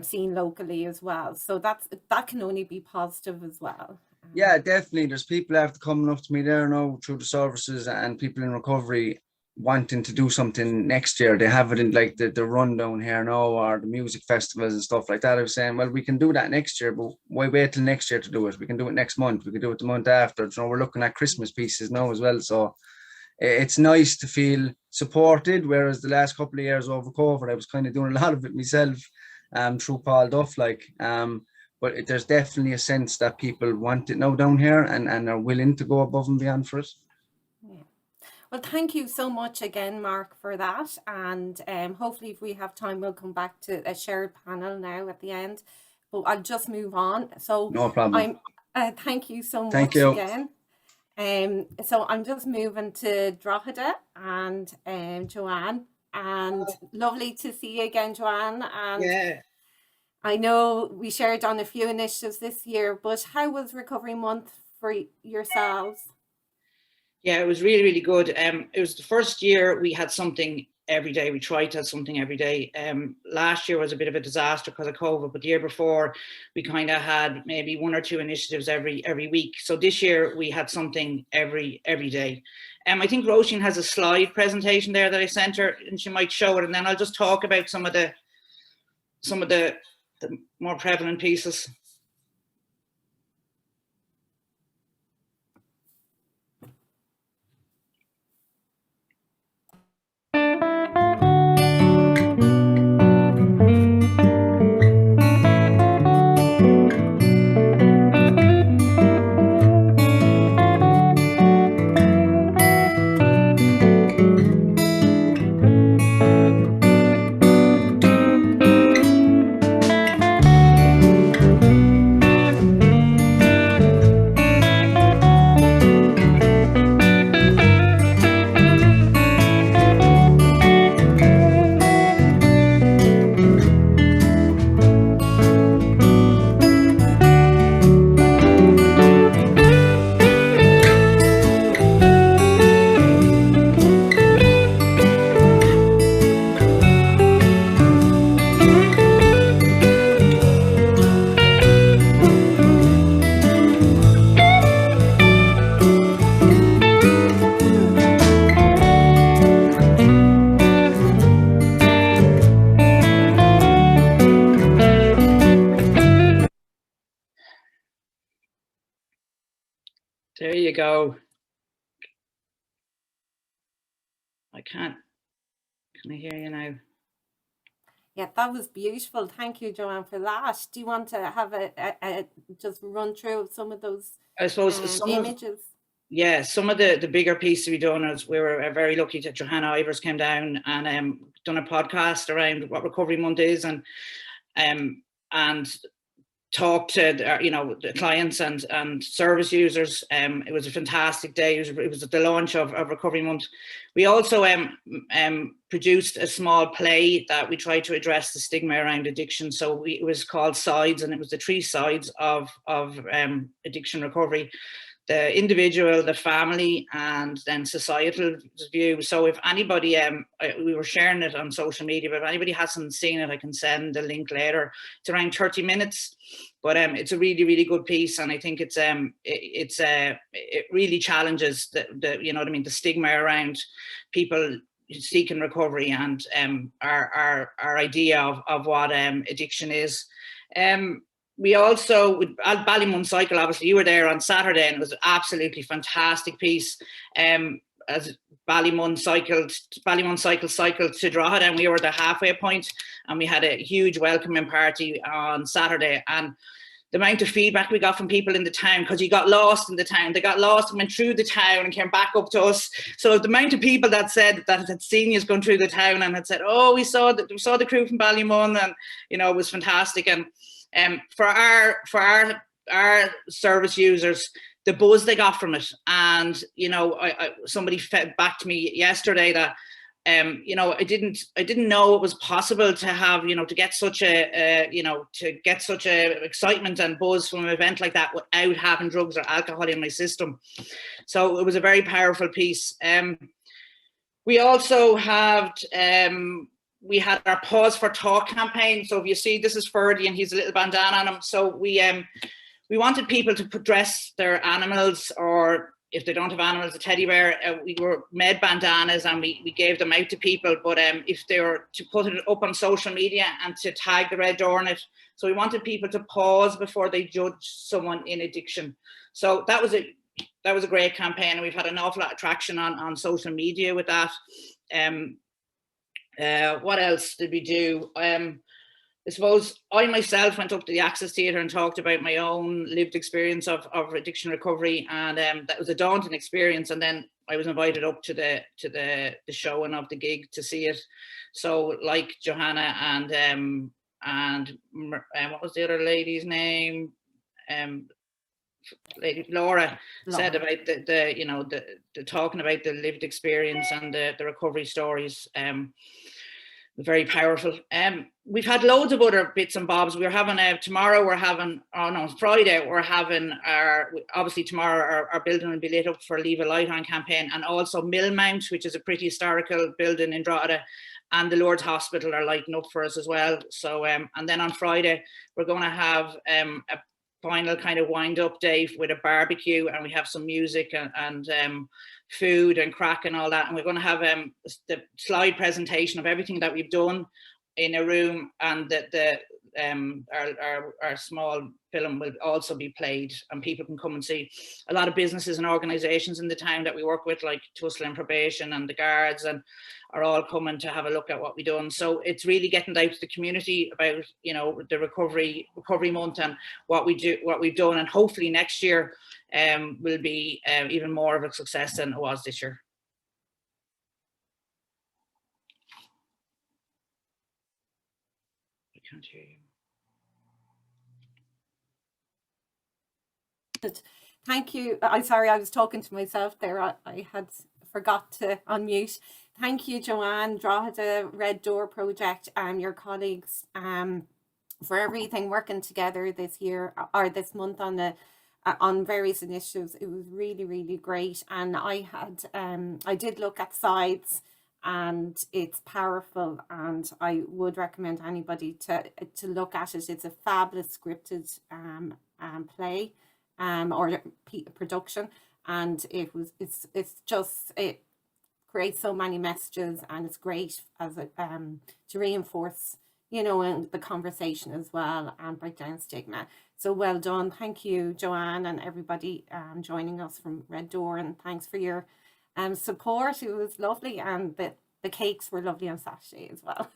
seeing locally as well. So that can only be positive as well. Yeah, definitely. There's people after coming up to me there now through the services, and people in recovery wanting to do something next year. They have it in like the rundown here now, or the music festivals and stuff like that. I was saying, well, we can do that next year, but why wait till next year to do it? We can do it next month. We can do it the month after. You know, we're looking at Christmas pieces now as well. So it's nice to feel supported, whereas the last couple of years over COVID, I was kind of doing a lot of it myself through Paul Duff, but there's definitely a sense that people want it now down here and are willing to go above and beyond for it. Yeah. Well, thank you so much again, Mark, for that. And hopefully if we have time, we'll come back to a shared panel now at the end. But I'll just move on. So no problem. Thank you so much Thank you. again. So I'm just moving to Drogheda and Joanne. And lovely to see you again, Joanne. And yeah. I know we shared on a few initiatives this year, but how was Recovery Month for yourselves? Yeah, it was really, really good. It was the first year we had something every day. We tried to have something every day. Last year was a bit of a disaster because of COVID, but the year before we kind of had maybe one or two initiatives every week. So this year we had something every day. I think Roche has a slide presentation there that I sent her, and she might show it, and then I'll just talk about some of the more prevalent pieces. There you go. Can I hear you now? Yeah, that was beautiful. Thank you, Joanne, for that. Do you want to have a just run through of some of those I suppose some images? Some of the bigger pieces we done is we were very lucky that Jo-Hanna Ivers came down and done a podcast around what Recovery Month is and talked to the clients and service users. It was a fantastic day. It was the launch of Recovery Month. We also produced a small play that we tried to address the stigma around addiction. So it was called Sides, and it was the 3 sides of addiction recovery: the individual, the family, and then societal view. So if anybody, we were sharing it on social media, but if anybody hasn't seen it, I can send the link later. It's around 30 minutes, but it's a really, really good piece. And I think it really challenges the stigma around people seeking recovery and our idea of what addiction is. We also, at Ballymun Cycle, obviously you were there on Saturday, and it was an absolutely fantastic piece. As Ballymun cycled to Drogheda, and we were at the halfway point, and we had a huge welcoming party on Saturday. And the amount of feedback we got from people in the town, because you got lost in the town, they got lost and went through the town and came back up to us. So the amount of people that said that had seen you going through the town and had said, "Oh, we saw the crew from Ballymun," and it was fantastic. And for our service users, the buzz they got from it, and somebody fed back to me yesterday that you know, I didn't know it was possible to have, you know, to get such a excitement and buzz from an event like that without having drugs or alcohol in my system. So it was a very powerful piece. We also had we had our Pause for Talk campaign. So if you see, this is Ferdy and he's a little bandana on him. So we wanted people to dress their animals, or if they don't have animals, a teddy bear. We made bandanas and we gave them out to people. But if they were to put it up on social media and to tag the Red Door in it. So we wanted people to pause before they judge someone in addiction. So that was a great campaign, and we've had an awful lot of traction on social media with that. What else did we do? I suppose I myself went up to the Access Theatre and talked about my own lived experience of addiction recovery, and that was a daunting experience. And then I was invited up to the showing of the gig to see it. So like Johanna and what was the other lady's name? Lady Laura said about the talking about the lived experience and the recovery stories. Very powerful. We've had loads of other bits and bobs. We're having Friday we're having obviously tomorrow our building will be lit up for Leave a Light On campaign, and also Millmount, which is a pretty historical building in Drogheda, and the Lourdes Hospital are lighting up for us as well. So and then on Friday we're going to have a final kind of wind up day with a barbecue, and we have some music and food and crack and all that, and we're going to have the slide presentation of everything that we've done in a room, and that our small film will also be played, and people can come and see. A lot of businesses and organizations in the town that we work with, like Tussle and Probation and the Guards, and are all coming to have a look at what we've done. So it's really getting out to the community about, you know, the recovery month and what we've done, and hopefully next year will be even more of a success than it was this year. I can't hear you. Thank you. I'm sorry, I was talking to myself there. I had forgot to unmute. Thank you, Joanne, Drogheda Red Door Project, and your colleagues for everything working together this year or this month on various initiatives. It was really, really great. And I did look at sides, and it's powerful, and I would recommend anybody to look at it. It's a fabulous scripted play or production, and it creates so many messages, and it's great as a to reinforce, you know, in the conversation as well, and break down stigma. So well done. Thank you, Joanne, and everybody joining us from Red Door, and thanks for your support. It was lovely, and the cakes were lovely on Saturday as well.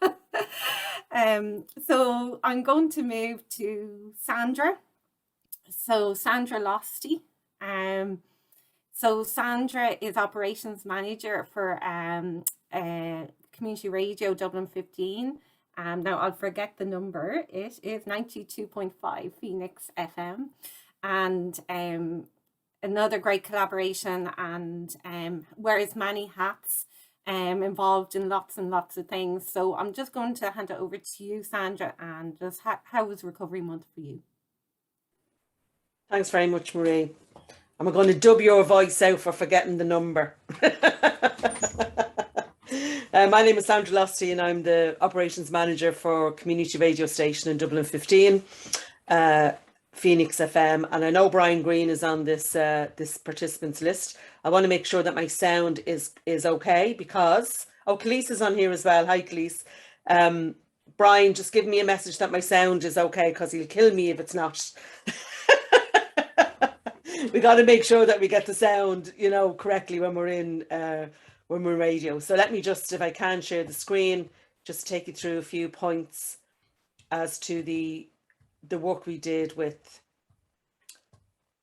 So I'm going to move to Sandra. So Sandra Losty. So Sandra is operations manager for Community Radio Dublin 15. Now I'll forget the number. It is 92.5 Phoenix FM, and another great collaboration, and wears many hats, involved in lots and lots of things. So I'm just going to hand it over to you, Sandra, and just how was Recovery Month for you? Thanks very much, Marie. I'm going to dub your voice out for forgetting the number. My name is Sandra Losty, and I'm the operations manager for Community Radio Station in Dublin 15, Phoenix FM. And I know Brian Green is on this participants list. I want to make sure that my sound is okay, because Khalees is on here as well. Hi, Khalees. Brian, just give me a message that my sound is okay, because he'll kill me if it's not. We got to make sure that we get the sound, you know, correctly when we're in when we're radio. So let me just, if I can, share the screen, just take you through a few points as to the work we did with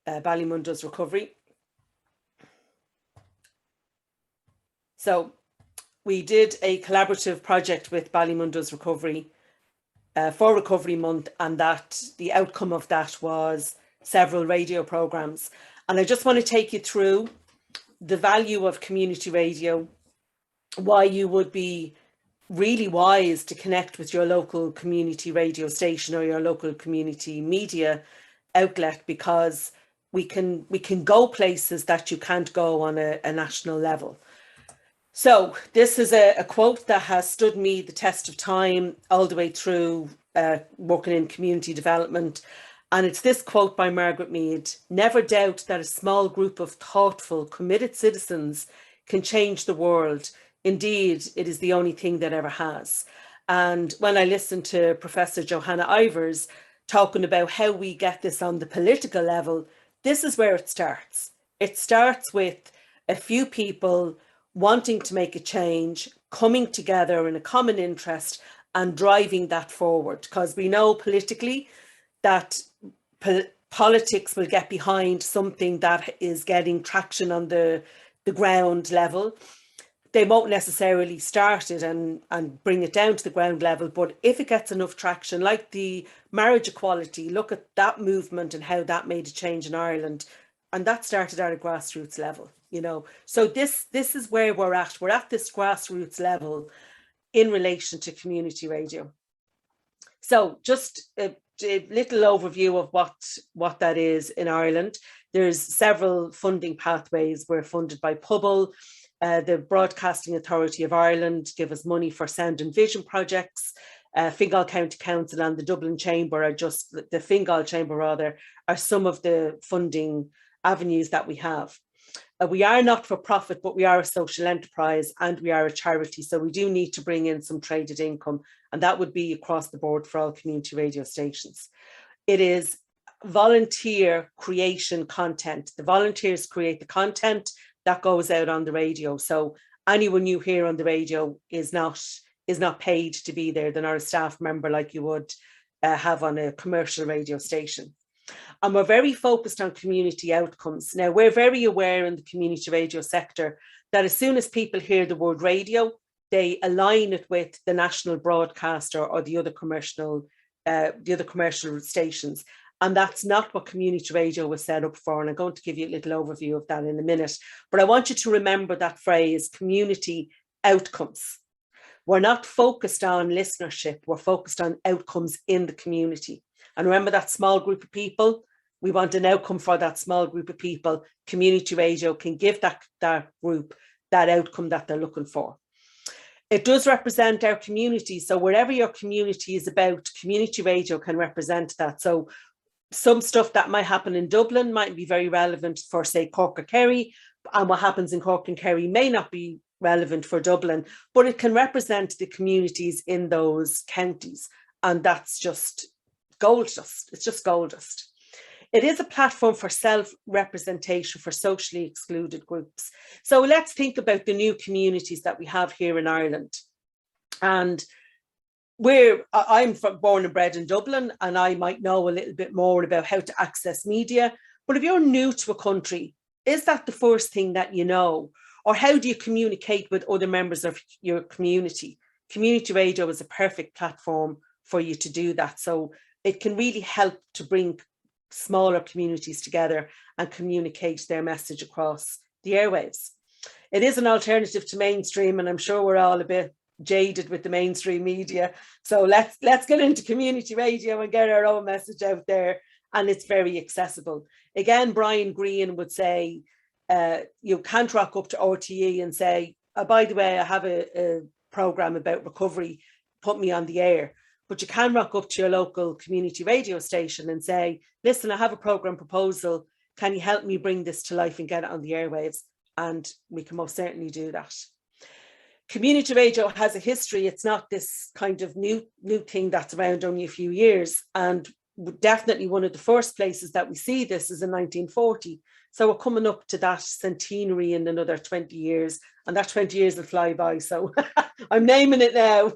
Ballymun Does Recovery. So we did a collaborative project with Ballymun Does Recovery for Recovery Month, and that the outcome of that was several radio programs. And I just want to take you through the value of community radio why you would be really wise to connect with your local community radio station or your local community media outlet, because we can go places that you can't go on a national level. So this is a quote that has stood me the test of time all the way through working in community development. And it's this quote by Margaret Mead: "Never doubt that a small group of thoughtful, committed citizens can change the world. Indeed, it is the only thing that ever has." And when I listened to Professor Jo-Hanna Ivers talking about how we get this on the political level, this is where it starts. It starts with a few people wanting to make a change, coming together in a common interest and driving that forward. Because we know politically that politics will get behind something that is getting traction on the ground level. They won't necessarily start it and bring it down to the ground level, but if it gets enough traction, like the marriage equality, look at that movement and how that made a change in Ireland, and that started at a grassroots level, you know. So this is where we're at. We're at this grassroots level in relation to community radio. So just a little overview of what that is in Ireland. There's several funding pathways. We're funded by Pobal. The Broadcasting Authority of Ireland give us money for sound and vision projects. Fingal County Council and the Dublin Chamber are just, the Fingal Chamber rather, are some of the funding avenues that we have. We are not for profit, but we are a social enterprise and we are a charity. So we do need to bring in some traded income, and that would be across the board for all community radio stations. It is volunteer creation content. The volunteers create the content that goes out on the radio. So anyone you hear on the radio is not paid to be there. They're not a staff member like you would have on a commercial radio station. And we're very focused on community outcomes. Now, we're very aware in the community radio sector that as soon as people hear the word radio, they align it with the national broadcaster or the other commercial stations. And that's not what community radio was set up for. And I'm going to give you a little overview of that in a minute. But I want you to remember that phrase, community outcomes. We're not focused on listenership. We're focused on outcomes in the community. And remember that small group of people, we want an outcome for that small group of people. Community radio can give that group that outcome that they're looking for. It does represent our community. So wherever your community is about, community radio can represent that. So some stuff that might happen in Dublin might be very relevant for, say, Cork or Kerry, and what happens in Cork and Kerry may not be relevant for Dublin, but it can represent the communities in those counties. And that's just gold dust. It's just gold dust. It is a platform for self-representation for socially excluded groups. So let's think about the new communities that we have here in Ireland. And I'm born and bred in Dublin, and I might know a little bit more about how to access media. But if you're new to a country, is that the first thing that you know? Or how do you communicate with other members of your community? Community radio is a perfect platform for you to do that. So it can really help to bring smaller communities together and communicate their message across the airwaves. It is an alternative to mainstream, and I'm sure we're all a bit jaded with the mainstream media. So let's get into community radio and get our own message out there, and it's very accessible. Again, Brian Greene would say, you can't rock up to RTE and say, oh, by the way, I have a program about recovery, put me on the air. But you can rock up to your local community radio station and say, listen, I have a program proposal. Can you help me bring this to life and get it on the airwaves? And we can most certainly do that. Community radio has a history. It's not this kind of new thing that's around only a few years. And definitely one of the first places that we see this is in 1940. So we're coming up to that centenary in another 20 years. And that 20 years will fly by. So I'm naming it now.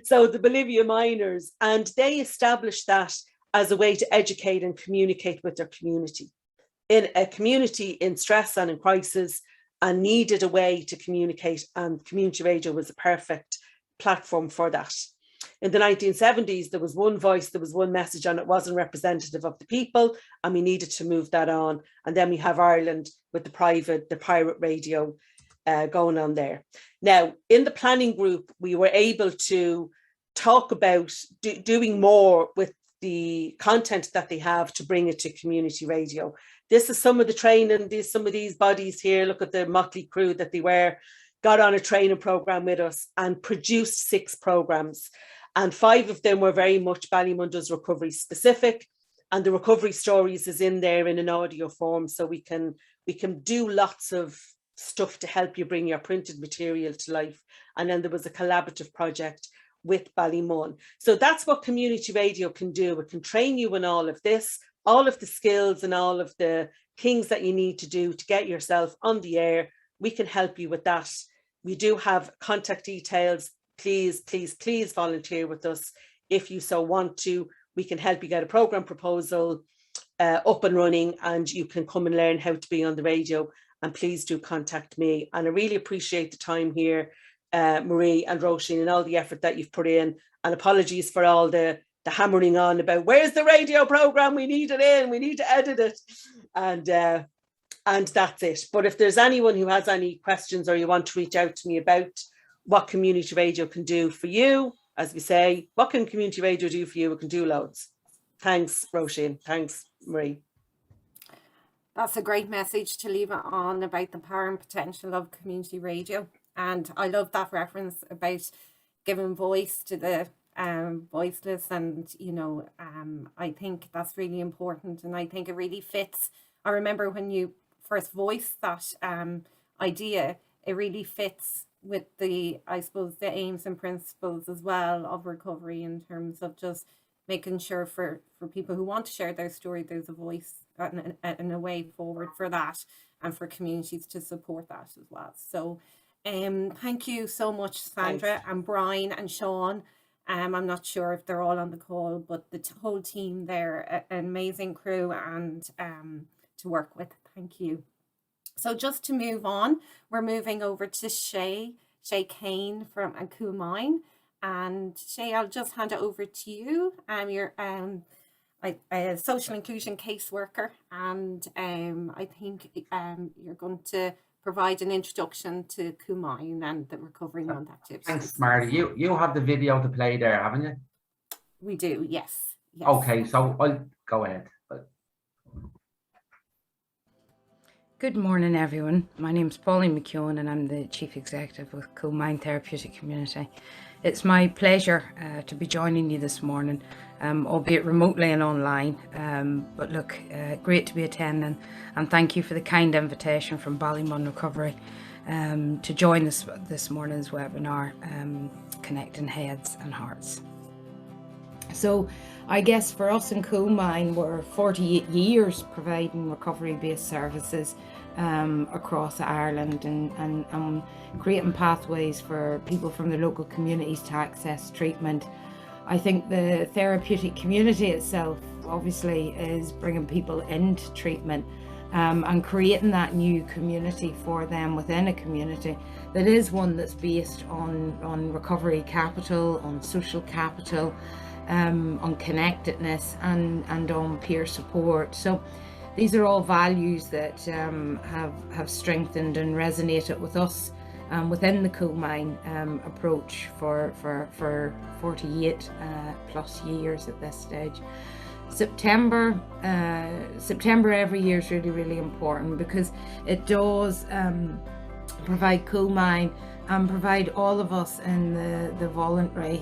So the Bolivia miners, and they established that as a way to educate and communicate with their community. In a community in stress and in crisis, and needed a way to communicate, and community radio was a perfect platform for that. In the 1970s, there was one voice, there was one message, and it wasn't representative of the people, and we needed to move that on. And then we have Ireland with the pirate radio going on there. Now, in the planning group, we were able to talk about doing more with the content that they have to bring it to community radio. This is some of the training, some of these bodies here, look at the motley crew that they were, got on a training program with us and produced 6 programs. And 5 of them were very much Ballymun Does Recovery specific. And the recovery stories is in there in an audio form. So we can do lots of stuff to help you bring your printed material to life. And then there was a collaborative project with Ballymun. So that's what community radio can do. It can train you in all of this, all of the skills and all of the things that you need to do to get yourself on the air. We can help you with that. We do have contact details. Please, please, please volunteer with us if you so want to. We can help you get a program proposal up and running, and you can come and learn how to be on the radio. And please do contact me. And I really appreciate the time here, Marie and Roche, and all the effort that you've put in. And apologies for all the hammering on about where's the radio program? We need it in, we need to edit it. And that's it. But if there's anyone who has any questions or you want to reach out to me about what community radio can do for you, as we say, what can community radio do for you? It can do loads. Thanks, Roisin. Thanks, Marie. That's a great message to leave it on about the power and potential of community radio. And I love that reference about giving voice to the voiceless. And, you know, I think that's really important. And I think it really fits. I remember when you first voiced that idea, it really fits with the, I suppose, the aims and principles as well of recovery, in terms of just making sure for people who want to share their story, there's a voice and a way forward for that, and for communities to support that as well. So thank you so much, Sandra. Thanks. And Brian and Sean. I'm not sure if they're all on the call, but the whole team there, an amazing crew and to work with. Thank you. So just to move on, we're moving over to Shay Kane from Coolmine. And Shay, I'll just hand it over to you. You're a social inclusion caseworker, and I think you're going to provide an introduction to Coolmine and the Recovery Month activities. Thanks, Marty. You have the video to play there, haven't you? We do, yes. Okay, so I'll go ahead. Good morning, everyone. My name is Pauline McKeown and I'm the Chief Executive with Coolmine Therapeutic Community. It's my pleasure to be joining you this morning, albeit remotely and online. But look, great to be attending, and thank you for the kind invitation from Ballymun Recovery to join this morning's webinar, Connecting Heads and Hearts. So I guess for us in Coolmine, we're 48 years providing recovery-based services across Ireland and creating pathways for people from the local communities to access treatment. I think the therapeutic community itself obviously is bringing people into treatment and creating that new community for them within a community that is one that's based on recovery capital, on social capital, on connectedness and on peer support. So these are all values that have strengthened and resonated with us within the Coolmine approach for 48 plus years at this stage. September every year is really important because it does provide Coolmine and provide all of us in the voluntary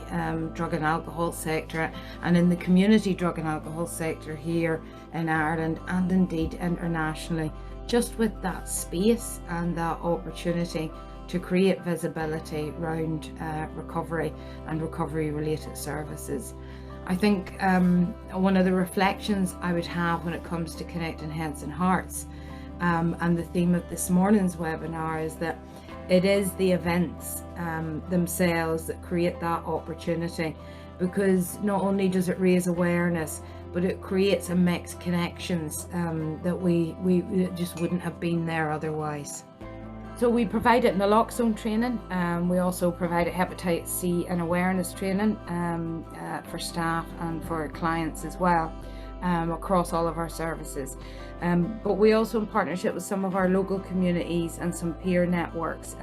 drug and alcohol sector and in the community drug and alcohol sector here in Ireland and indeed internationally, just with that space and that opportunity to create visibility around recovery and recovery related services. I think one of the reflections I would have when it comes to connecting heads and hearts and the theme of this morning's webinar is that it is the events themselves that create that opportunity, because not only does it raise awareness, but it creates and makes connections that we just wouldn't have been there otherwise. So we provided naloxone training. We also provided hepatitis C and awareness training for staff and for clients as well. across all of our services. But we also, in partnership with some of our local communities and some peer networks,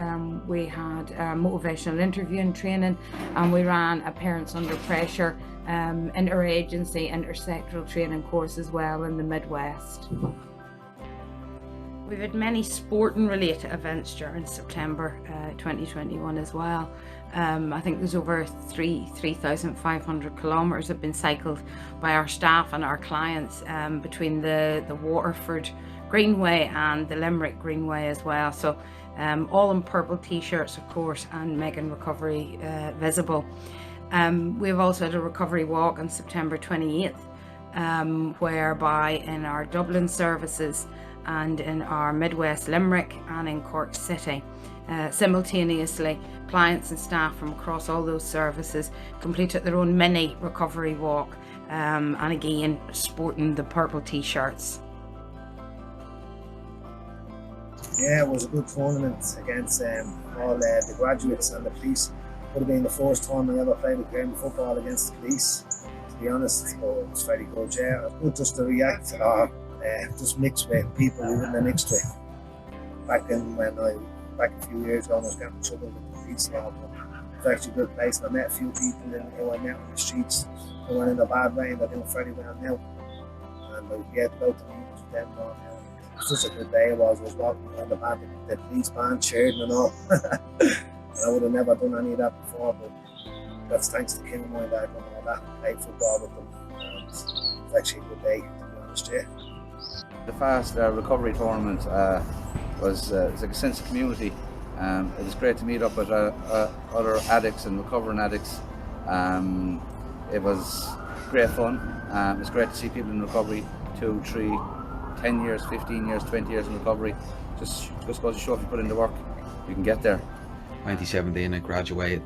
we had motivational interviewing training, and we ran a Parents Under Pressure interagency, intersectoral training course as well in the Midwest. We've had many sporting related events during September 2021 as well. I think there's over 3,500 kilometres have been cycled by our staff and our clients between the Waterford Greenway and the Limerick Greenway as well. So all in purple t-shirts, of course, and making recovery visible. We've also had a recovery walk on September 28th, whereby in our Dublin services and in our Midwest Limerick and in Cork City, simultaneously clients and staff from across all those services completed their own mini recovery walk, and again sporting the purple t-shirts. Yeah, it was a good tournament against all the graduates and the police. Would have been the first time I ever played a game of football against the police, to be honest. So it was very good. Yeah, it was good just to react or just mix with people we wouldn't have mixed with. Back a few years ago, I was getting in trouble with the police law, but it was actually a good place. And I met a few people who I met on the streets who went in a bad way and they're doing very well now. And I get out to meet with them now. It was such a good day. I was walking around the band, the police band cheering and all. And I would have never done any of that before, but that's thanks to Coolmine that I've done all that and played football with them. And it's actually a good day, to be honest, yeah. The fast recovery tournament was like a sense of community. It was great to meet up with other addicts and recovering addicts. It was great fun. It was great to see people in recovery 2, 3, 10 years, 15 years, 20 years in recovery. Just goes to show if you put in the work, you can get there. 2017 I graduated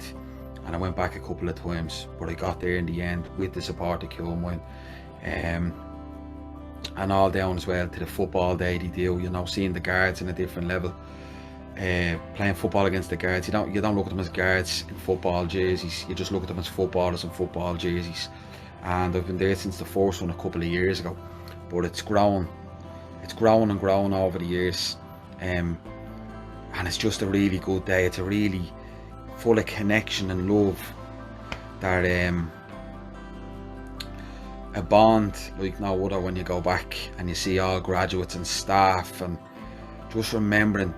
and I went back a couple of times, but I got there in the end with the support of Coolmine. And all down as well to the football day they do, you know, seeing the guards in a different level. Playing football against the guards, you don't look at them as guards in football jerseys, you just look at them as footballers in football jerseys. And I've been there since the first one a couple of years ago, but it's grown and grown over the years. And it's just a really good day. It's a really full of connection and love, that a bond like no other when you go back and you see all graduates and staff, and just remembering,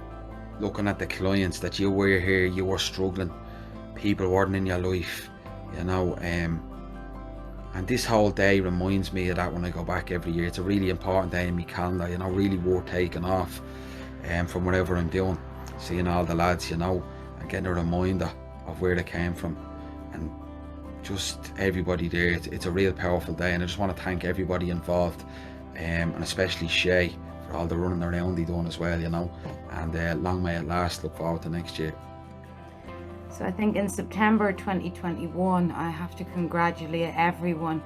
looking at the clients that you were here, you were struggling, people weren't in your life, you know, and this whole day reminds me of that when I go back every year. It's a really important day in my calendar, you know, really worth taking off from whatever I'm doing, seeing all the lads, you know, and getting a reminder of where they came from, and just everybody there. It's a real powerful day, and I just want to thank everybody involved, and especially Shay for all the running around he done as well, you know, and long may it last. Look forward to next year. So I think in September 2021 I have to congratulate everyone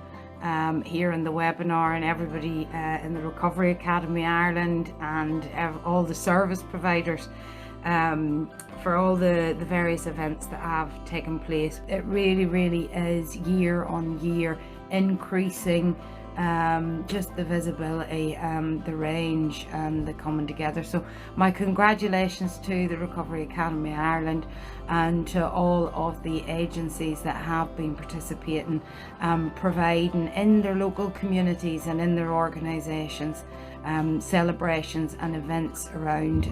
here in the webinar, and everybody in the Recovery Academy Ireland, and all the service providers for all the various events that have taken place. It really is year on year increasing, just the visibility, the range, and the coming together. So my congratulations to the Recovery Academy Ireland and to all of the agencies that have been participating, providing in their local communities and in their organisations celebrations and events around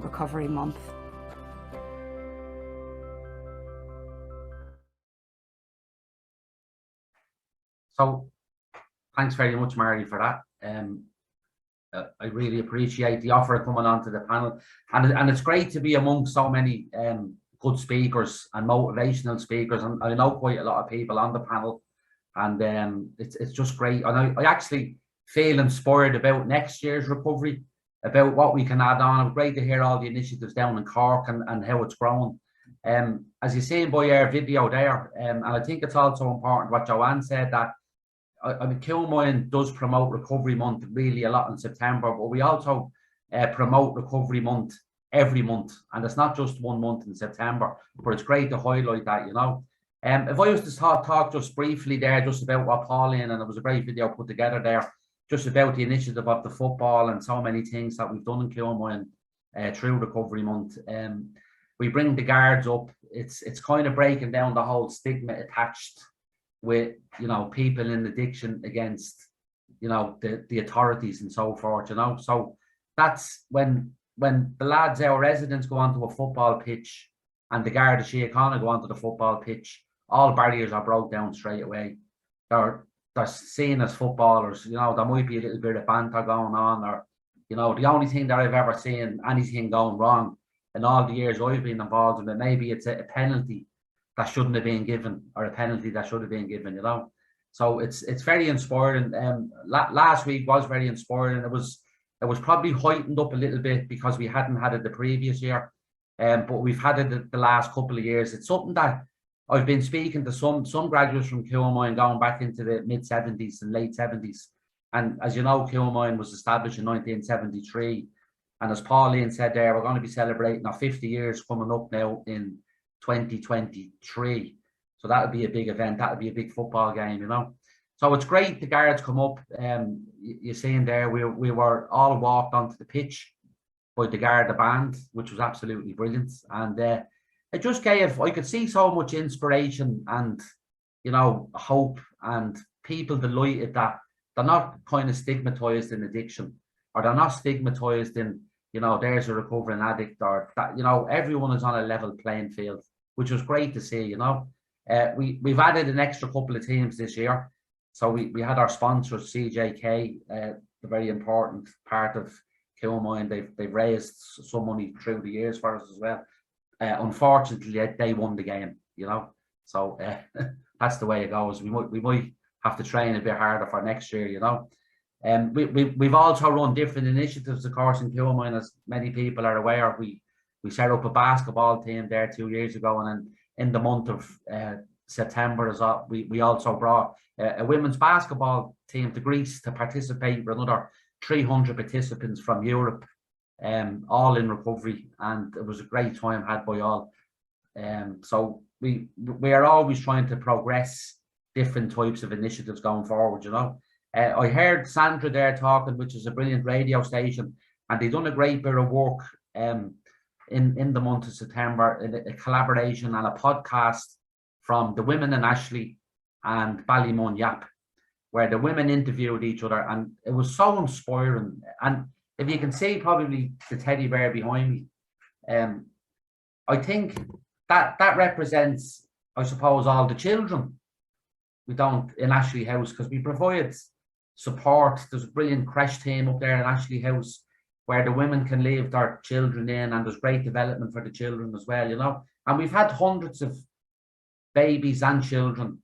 Recovery Month. So thanks very much, Mary, for that. I really appreciate the offer of coming onto the panel, and it's great to be among so many good speakers and motivational speakers, and I know quite a lot of people on the panel, and it's just great. And I actually feel inspired about next year's recovery, about what we can add on. It's great to hear all the initiatives down in Cork and how it's grown. As you seen by our video there, and I think it's also important what Joanne said, that I mean, Coolmine does promote Recovery Month really a lot in September, but we also promote Recovery Month every month, and it's not just 1 month in September, but it's great to highlight that, you know. If I was to talk just briefly there just about what Pauline, and it was a great video put together there, just about the initiative of the football and so many things that we've done in Coolmine through Recovery Month. We bring the guards up. It's kind of breaking down the whole stigma attached with, you know, people in addiction against, you know, the authorities and so forth, you know. So that's when the lads, our residents, go onto a football pitch and the guard of She-Con go onto the football pitch, all barriers are broke down straight away. They're seen as footballers, you know. There might be a little bit of banter going on, or, you know, the only thing that I've ever seen anything going wrong in all the years I've been involved in it, maybe it's a penalty that shouldn't have been given, or a penalty that should have been given, you know. So it's very inspiring. Last week was very inspiring. It was probably heightened up a little bit because we hadn't had it the previous year, but we've had it the last couple of years. It's something that I've been speaking to some graduates from Coolmine going back into the mid-70s and late 70s. And as you know, Coolmine was established in 1973. And as Pauline said there, we're going to be celebrating our 50 years coming up now in 2023. So that would be a big event. That would be a big football game, you know. So it's great the guards come up. You're seeing there, we were all walked onto the pitch by the Garda band, which was absolutely brilliant. And it just gave, I could see so much inspiration and, you know, hope, and people delighted that they're not kind of stigmatized in addiction, or they're not stigmatized in, you know, there's a recovering addict, or that, you know, everyone is on a level playing field, which was great to see, you know. We've added an extra couple of teams this year. So we had our sponsors, CJK, the very important part of Coolmine. They've raised some money through the years for us as well. Unfortunately, they won the game, you know. So that's the way it goes. We might have to train a bit harder for next year, you know. We've also run different initiatives, of course, in Coolmine, as many people are aware. We set up a basketball team there 2 years ago, and then in the month of September, we also brought a women's basketball team to Greece to participate with another 300 participants from Europe, all in recovery, and it was a great time had by all. So we are always trying to progress different types of initiatives going forward, you know. I heard Sandra there talking, which is a brilliant radio station, and they've done a great bit of work in the month of September, in a collaboration and a podcast from the women in Ashley and Ballymun Yap, where the women interviewed each other, and it was so inspiring. And if you can see probably the teddy bear behind me, I think that represents, I suppose, all the children we don't in Ashley House, because we provide support. There's a brilliant creche team up there in Ashley House where the women can leave their children in, and there's great development for the children as well, you know. And we've had hundreds of babies and children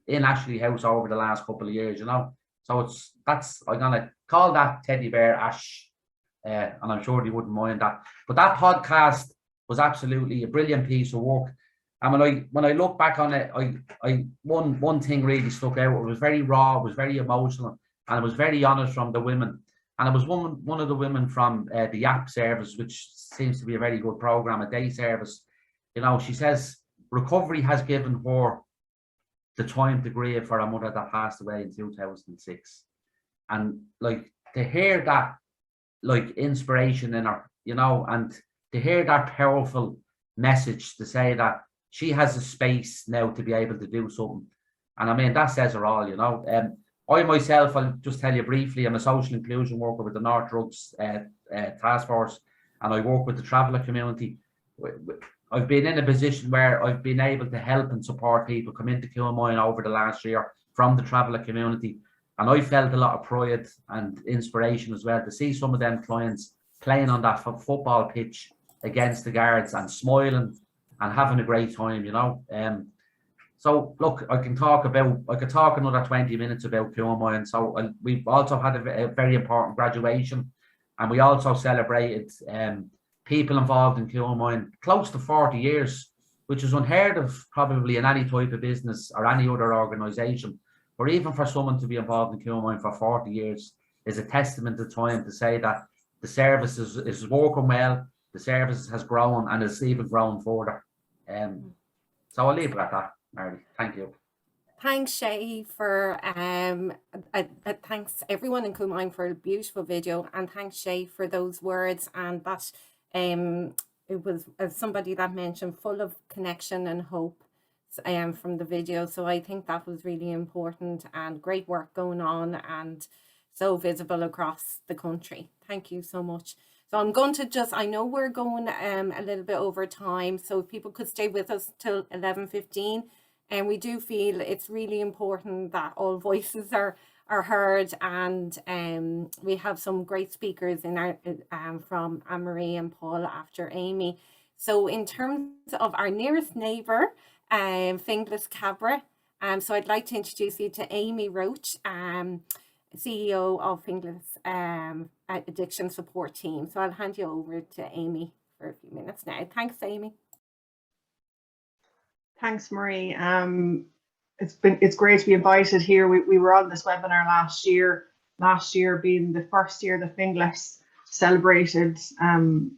in Ashley House over the last couple of years, you know. So I'm gonna call that teddy bear Ash, and I'm sure they wouldn't mind that. But that podcast was absolutely a brilliant piece of work. And when I look back on it, I one thing really stuck out. It was very raw, it was very emotional, and it was very honest from the women. And it was one of the women from the YAP service, which seems to be a very good program, a day service. You know, she says recovery has given her the time to grieve for her mother that passed away in 2006. And like to hear that, like inspiration in her, you know, and to hear that powerful message to say that she has a space now to be able to do something. And I mean, that says it all, you know. I myself, I'll just tell you briefly, I'm a social inclusion worker with the North Drugs Task Force, and I work with the traveller community. I've been in a position where I've been able to help and support people come into Coolmine over the last year from the traveller community. And I felt a lot of pride and inspiration as well to see some of them clients playing on that football pitch against the guards and smiling and having a great time, you know. So look, I could talk another 20 minutes about Coolmine. So we've also had a very important graduation, and we also celebrated people involved in Coolmine close to 40 years, which is unheard of probably in any type of business or any other organisation. Or even for someone to be involved in Coolmine for 40 years is a testament to time to say that the service is working well, the service has grown, and it's even grown further. So I'll leave it at that, Mary. Thank you. Thanks, Shay, for thanks everyone in Coolmine for a beautiful video, and thanks, Shay, for those words, and that it was, as somebody that mentioned, full of connection and hope from the video. So I think that was really important, and great work going on, and so visible across the country. Thank you so much. So I'm going to just, I know we're going a little bit over time, so if people could stay with us till 11:15. And we do feel it's really important that all voices are heard, and we have some great speakers in our from Annemarie and Paul after Amy. So in terms of our nearest neighbour, Finglas Cabra, so I'd like to introduce you to Amy Roche, CEO of Finglas Addiction Support Team. So I'll hand you over to Amy for a few minutes now. Thanks, Amy. Thanks, Marie. It's great to be invited here. We were on this webinar last year being the first year that Finglas celebrated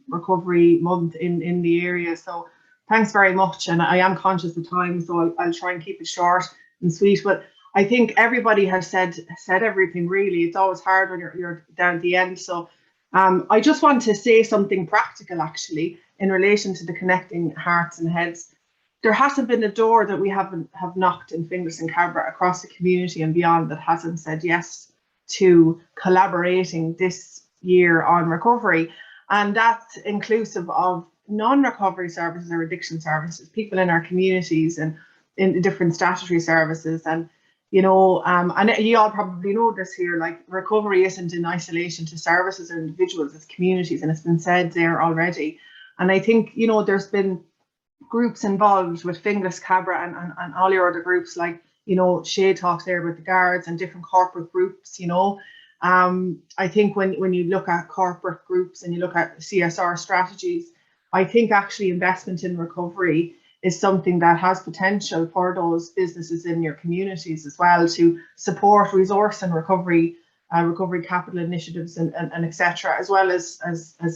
Recovery Month in the area. So thanks very much. And I am conscious of time, so I'll try and keep it short and sweet. But I think everybody has said everything, really. It's always hard when you're down at the end. So I just want to say something practical, actually, in relation to the connecting hearts and heads. There hasn't been a door that we have knocked in Finglas and Cabra across the community and beyond that hasn't said yes to collaborating this year on recovery. And that's inclusive of non-recovery services or addiction services, people in our communities and in different statutory services. And, you know, and you all probably know this here, like recovery isn't in isolation to services or individuals, it's communities, and it's been said there already. And I think, you know, there's been groups involved with Finglas, Cabra and all your other groups, like, you know, Shay talks there with the guards and different corporate groups, you know. I think when you look at corporate groups and you look at CSR strategies, I think actually investment in recovery is something that has potential for those businesses in your communities as well, to support resource and recovery capital initiatives and etc., as well as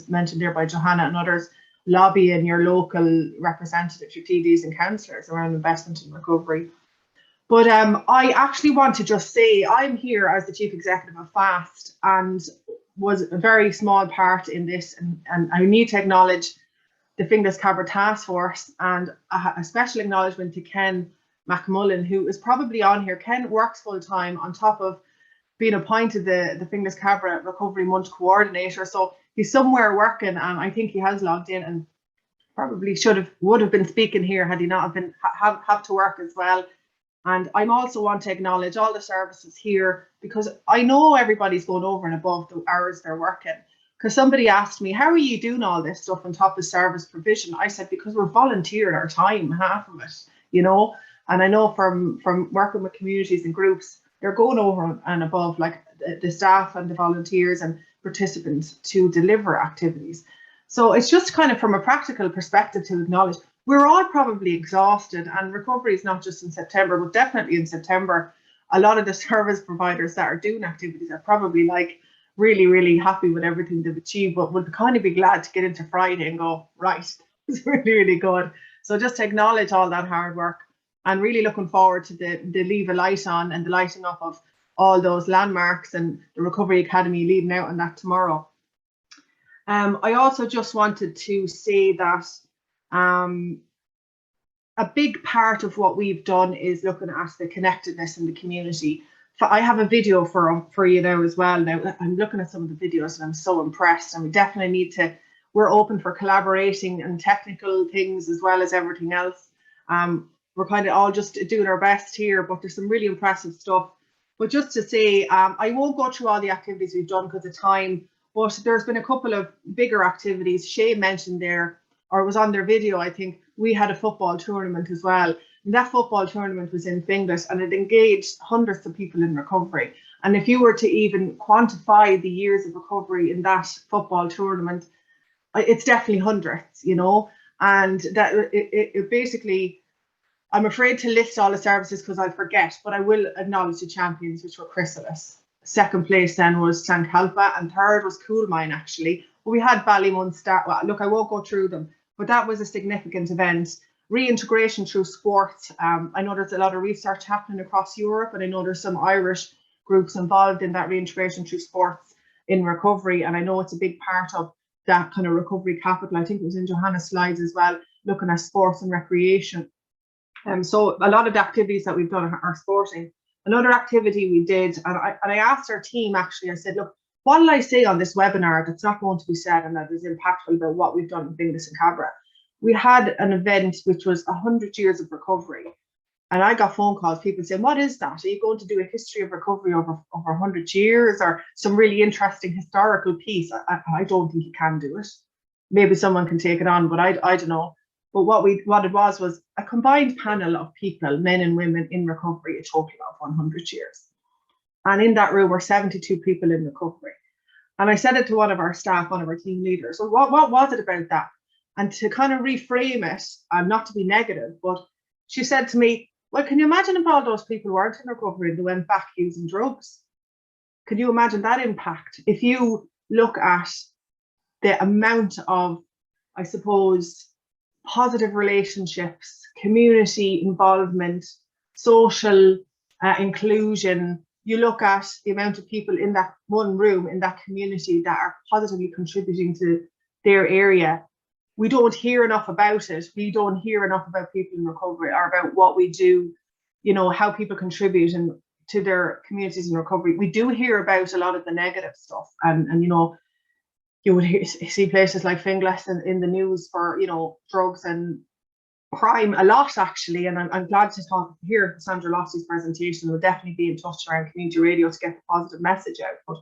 mentioned there by Jo-Hanna and others, lobbying your local representatives, your TDs and councillors around investment in recovery. But I actually want to just say I'm here as the Chief Executive of FAST and was a very small part in this, and I need to acknowledge the Finglas Cabra Task Force, and a special acknowledgement to Ken McMullen, who is probably on here. Ken works full time on top of being appointed the Finglas Cabra Recovery Month Coordinator, so he's somewhere working, and I think he has logged in and probably would have been speaking here had he not have to work as well. And I also want to acknowledge all the services here, because I know everybody's going over and above the hours they're working. Because somebody asked me, how are you doing all this stuff on top of service provision? I said, because we're volunteering our time, half of it, you know. And I know from working with communities and groups, they're going over and above, like the staff and the volunteers and participants, to deliver activities. So it's just kind of from a practical perspective to acknowledge we're all probably exhausted, and recovery is not just in September, but definitely in September. A lot of the service providers that are doing activities are probably like really, really happy with everything they've achieved, but would kind of be glad to get into Friday and go, right, it's really, really good. So just to acknowledge all that hard work, and really looking forward to the Leave a Light on and the lighting up of all those landmarks and the Recovery Academy leading out on that tomorrow. I also just wanted to say that a big part of what we've done is looking at the connectedness in the community. I have a video for you now as well. Now I'm looking at some of the videos and I'm so impressed, and we definitely need to, we're open for collaborating and technical things as well as everything else. We're kind of all just doing our best here, but there's some really impressive stuff. But just to say, I won't go through all the activities we've done because of time, but there's been a couple of bigger activities. Shay mentioned there, or it was on their video, I think, we had a football tournament as well. And that football tournament was in Finglas, and it engaged hundreds of people in recovery. And if you were to even quantify the years of recovery in that football tournament, it's definitely hundreds, you know. And that it basically, I'm afraid to list all the services because I'll forget, but I will acknowledge the champions, which were Chrysalis. Second place then was St. Calfa, and third was Coolmine, actually. But we had Ballymun start. Well, look, I won't go through them, but that was a significant event. reintegration through sport. I know there's a lot of research happening across Europe, and I know there's some Irish groups involved in that reintegration through sports in recovery, and I know it's a big part of that kind of recovery capital. I think it was in Jo-Hanna's slides as well, looking at sports and recreation. So a lot of the activities that we've done are sporting. Another activity we did, and I asked our team actually, I said, look, what will I say on this webinar that's not going to be said and that is impactful about what we've done in Finglas and Cabra? We had an event which was 100 years of recovery. And I got phone calls, people saying, what is that? Are you going to do a history of recovery over 100 years or some really interesting historical piece? I don't think you can do it. Maybe someone can take it on, but I don't know. But what it was a combined panel of people, men and women in recovery, a total of 100 years. And in that room were 72 people in recovery. And I said it to one of our staff, one of our team leaders, so what was it about that? And to kind of reframe it, and not to be negative, but she said to me, well, can you imagine if all those people weren't in recovery and they went back using drugs? Can you imagine that impact? If you look at the amount of, I suppose, positive relationships, community involvement, social inclusion, you look at the amount of people in that one room, in that community that are positively contributing to their area. We don't hear enough about it. We don't hear enough about people in recovery or about what we do, you know, how people contribute to their communities in recovery. We do hear about a lot of the negative stuff, and you know, you would see places like Finglas in the news for, you know, drugs and crime a lot actually. And I'm glad to hear Sandra Losty's presentation. We'll definitely be in touch around community radio to get the positive message out. But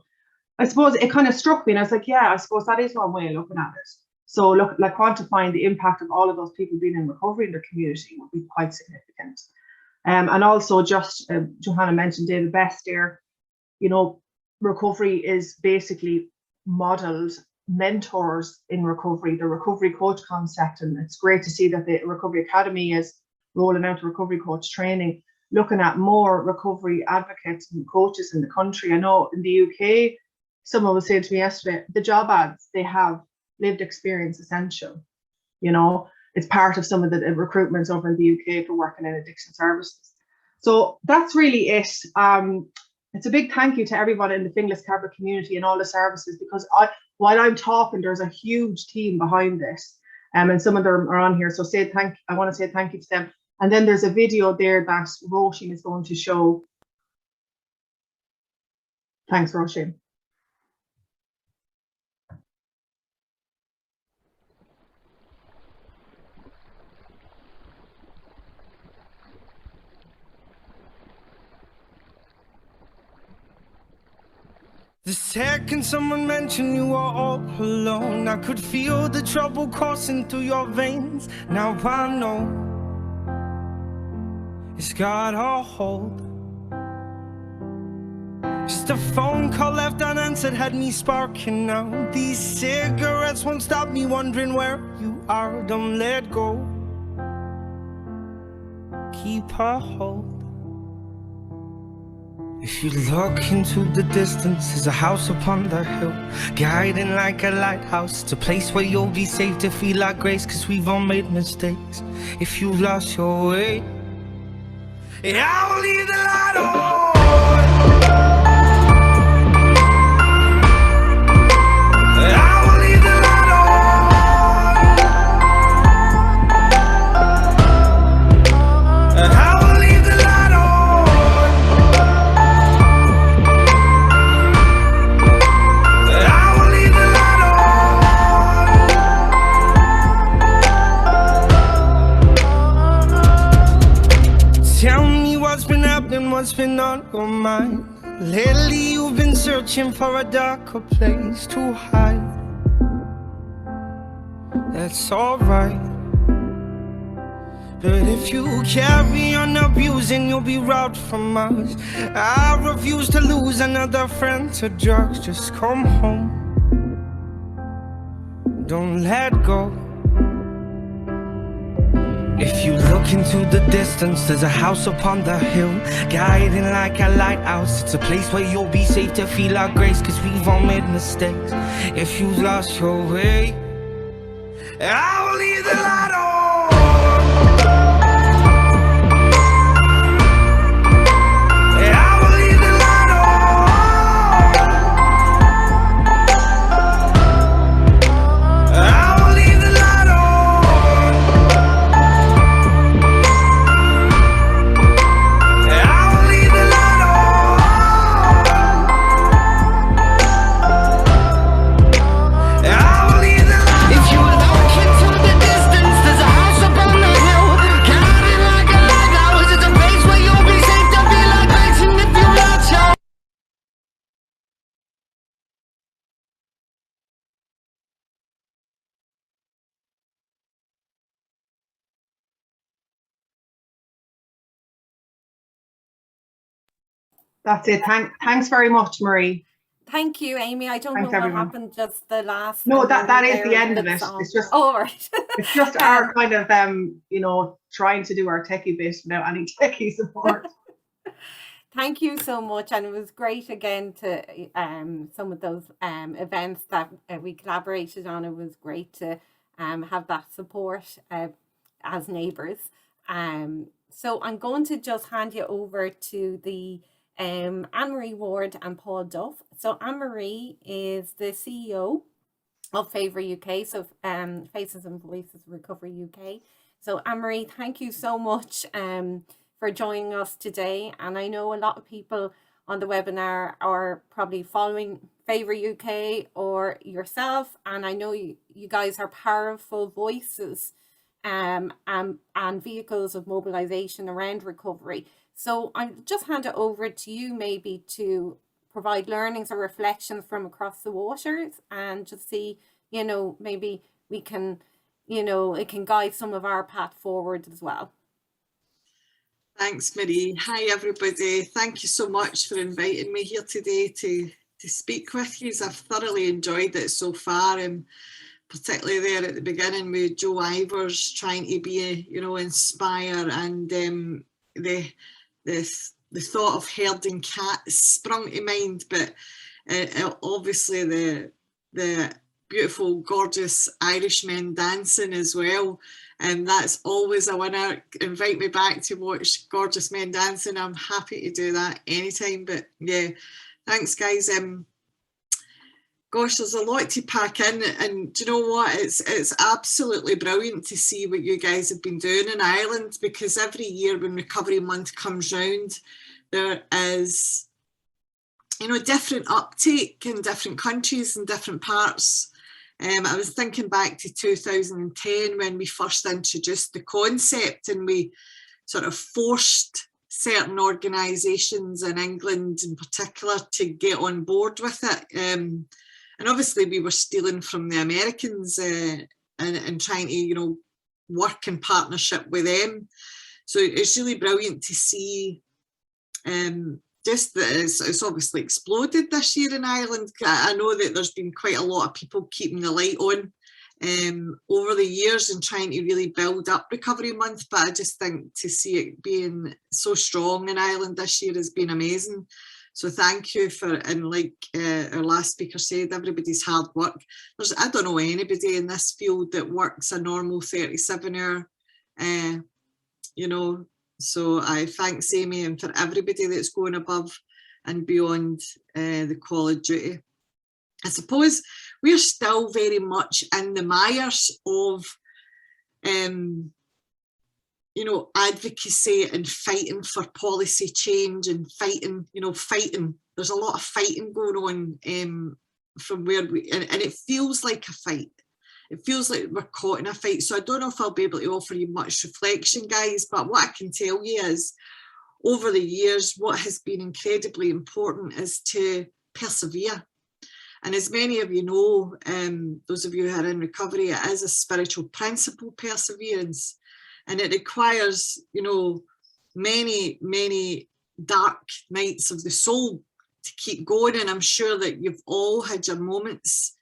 I suppose it kind of struck me, and I was like, yeah, I suppose that is one way of looking at it. So look, like quantifying the impact of all of those people being in recovery in their community would be quite significant. And also just, Jo-Hanna mentioned David Best there, you know, recovery is basically modelled mentors in recovery, the recovery coach concept. And it's great to see that the Recovery Academy is rolling out recovery coach training, looking at more recovery advocates and coaches in the country. I know in the UK, someone was saying to me yesterday, the job ads, they have lived experience essential. You know, it's part of some of the recruitments over in the UK for working in addiction services. So that's really it. It's a big thank you to everyone in the Finglas Cabra community and all the services, because while I'm talking, there's a huge team behind this, and some of them are on here. So I want to say thank you to them. And then there's a video there that Roche is going to show. Thanks, Roche. The second someone mentioned you were all alone, I could feel the trouble coursing through your veins. Now I know it's got a hold. Just a phone call left unanswered had me sparking now. These cigarettes won't stop me wondering where you are. Don't let go, keep a hold. If you look into the distance, there's a house upon the hill, guiding like a lighthouse. It's a place where you'll be safe to feel like grace, cause we've all made mistakes. If you've lost your way, I will leave the light on. I will leave the light on. I will leave the light on. Tell me what's been happening, what's been on your mind. Lately you've been searching for a darker place to hide. That's alright, but if you carry on abusing, you'll be robbed from us. I refuse to lose another friend to drugs. Just come home, don't let go. If you look into the distance, there's a house upon the hill, guiding like a lighthouse. It's a place where you'll be safe to feel our grace, cause we've all made mistakes. If you've lost your way, I will leave the light on. That's it. Thanks very much, Marie. Thank you, Amy. I don't Thanks, know what everyone. happened just the last. No, that moment is there the end of with it. song. It's just, oh, right. it's just our kind of, you know, trying to do our techie bit without any techie support. Thank you so much, and it was great again to some of those events that we collaborated on. It was great to have that support as neighbours. So I'm going to just hand you over to the Annemarie Ward and Paul Duff. So Annemarie is the CEO of Favour UK, so Faces and Voices Recovery UK. So Annemarie, thank you so much for joining us today. And I know a lot of people on the webinar are probably following Favour UK or yourself, and I know you guys are powerful voices and vehicles of mobilisation around recovery. So I'll just hand it over to you maybe to provide learnings or reflections from across the waters and just see, you know, maybe we can, you know, it can guide some of our path forward as well. Thanks, Marie. Hi, everybody. Thank you so much for inviting me here today to speak with you. I've thoroughly enjoyed it so far, and particularly there at the beginning with Jo Ivers trying to be, you know, inspire, and the thought of herding cats sprung to mind, but obviously the beautiful, gorgeous Irishmen dancing as well. And that's always a winner. Invite me back to watch gorgeous men dancing. I'm happy to do that anytime. But yeah, thanks, guys. Gosh, there's a lot to pack in, and do you know what? It's absolutely brilliant to see what you guys have been doing in Ireland, because every year when Recovery Month comes round, there is, you know, different uptake in different countries and different parts. I was thinking back to 2010 when we first introduced the concept, and we sort of forced certain organisations in England in particular to get on board with it. And obviously we were stealing from the Americans and trying to, you know, work in partnership with them. So it's really brilliant to see just that it's obviously exploded this year in Ireland. I know that there's been quite a lot of people keeping the light on over the years and trying to really build up Recovery Month, but I just think to see it being so strong in Ireland this year has been amazing. So thank you for, and like our last speaker said, everybody's hard work. I don't know anybody in this field that works a normal 37-hour, you know, so I thank Amy and for everybody that's going above and beyond the call of duty. I suppose we're still very much in the mires of, you know, advocacy and fighting for policy change and fighting, you know, fighting. There's a lot of fighting going on from where we, and it feels like a fight. It feels like we're caught in a fight. So I don't know if I'll be able to offer you much reflection, guys, but what I can tell you is over the years, what has been incredibly important is to persevere. And as many of you know, those of you who are in recovery, it is a spiritual principle, perseverance. And it requires, you know, many, many dark nights of the soul to keep going. And I'm sure that you've all had your moments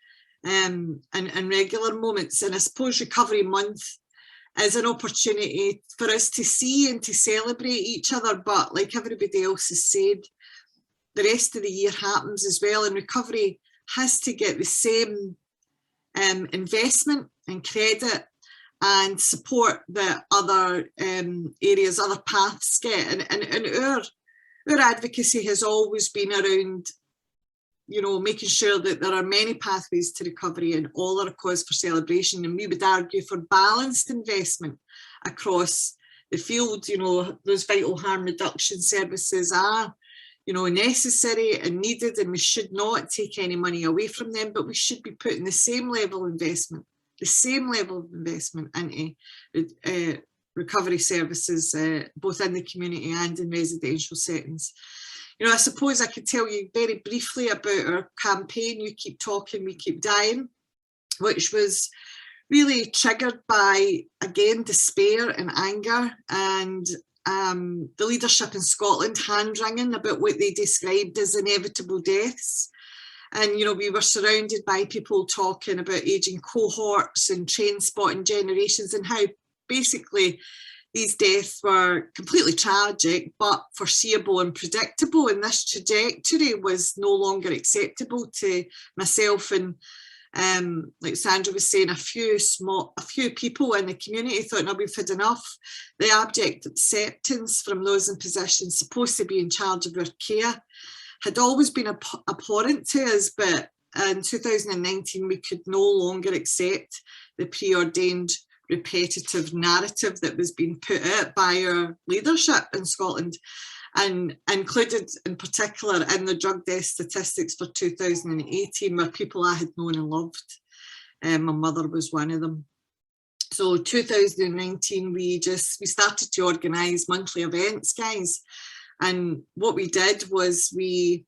and regular moments. And I suppose Recovery Month is an opportunity for us to see and to celebrate each other. But like everybody else has said, the rest of the year happens as well. And recovery has to get the same investment and credit and support that other areas, other paths get. And our advocacy has always been around, you know, making sure that there are many pathways to recovery and all are a cause for celebration. And we would argue for balanced investment across the field. You know, those vital harm reduction services are, you know, necessary and needed, and we should not take any money away from them, but we should be putting the same level of investment into recovery services, both in the community and in residential settings. You know, I suppose I could tell you very briefly about our campaign, You Keep Talking, We Keep Dying, which was really triggered by, again, despair and anger. And the leadership in Scotland hand-wringing about what they described as inevitable deaths. And, you know, we were surrounded by people talking about ageing cohorts and train spotting generations, and how basically these deaths were completely tragic, but foreseeable and predictable. And this trajectory was no longer acceptable to myself and, like Sandra was saying, a few people in the community thought, no, we've had enough. The abject acceptance from those in positions supposed to be in charge of our care had always been abhorrent to us, but in 2019 we could no longer accept the preordained repetitive narrative that was being put out by our leadership in Scotland, and included in particular in the drug death statistics for 2018 were people I had known and loved. My mother was one of them. So 2019 we started to organise monthly events, guys. And what we did was we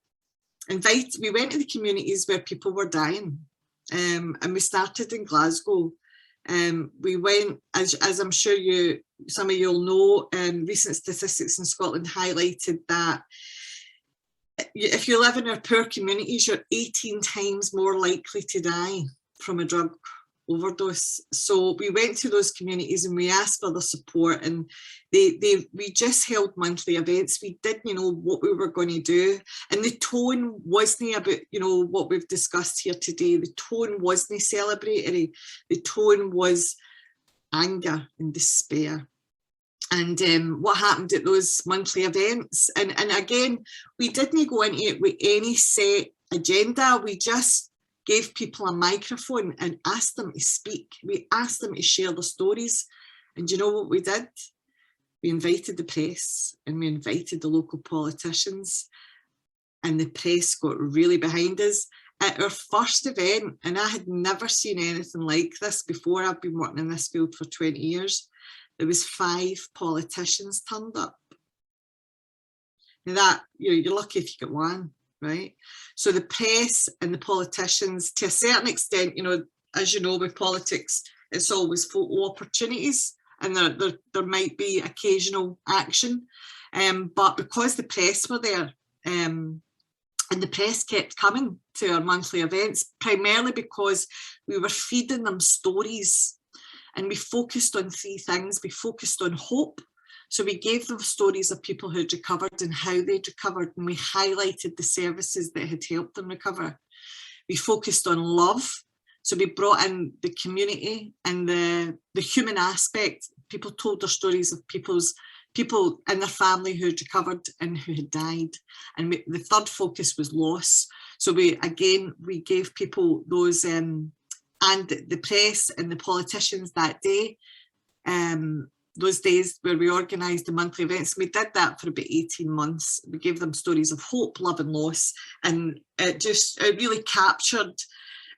went to the communities where people were dying, and we started in Glasgow. We went, as I'm sure some of you'll know, recent statistics in Scotland highlighted that if you live in our poor communities, you're 18 times more likely to die from a drug overdose. So we went to those communities and we asked for the support, and we just held monthly events. We didn't know what we were going to do, and the tone wasn't about, you know, what we've discussed here today. The tone wasn't celebratory. The tone was anger and despair. And what happened at those monthly events, and again, we didn't go into it with any set agenda. We just gave people a microphone and asked them to speak. We asked them to share their stories. And you know what we did? We invited the press and we invited the local politicians, and the press got really behind us. At our first event, and I had never seen anything like this before, I've been working in this field for 20 years, there was 5 politicians turned up. Now that, you know, you're lucky if you get one. Right, so the press and the politicians, to a certain extent, you know, as you know, with politics, it's always photo opportunities, and there might be occasional action, but because the press were there, and the press kept coming to our monthly events, primarily because we were feeding them stories, and we focused on 3 things. We focused on hope. So we gave them stories of people who'd recovered and how they'd recovered, and we highlighted the services that had helped them recover. We focused on love. So we brought in the community and the human aspect. People told their stories of people in their family who had recovered and who had died. And the third focus was loss. So we gave people those, and the press and the politicians that day, those days where we organised the monthly events. We did that for about 18 months. We gave them stories of hope, love and loss. And it really captured,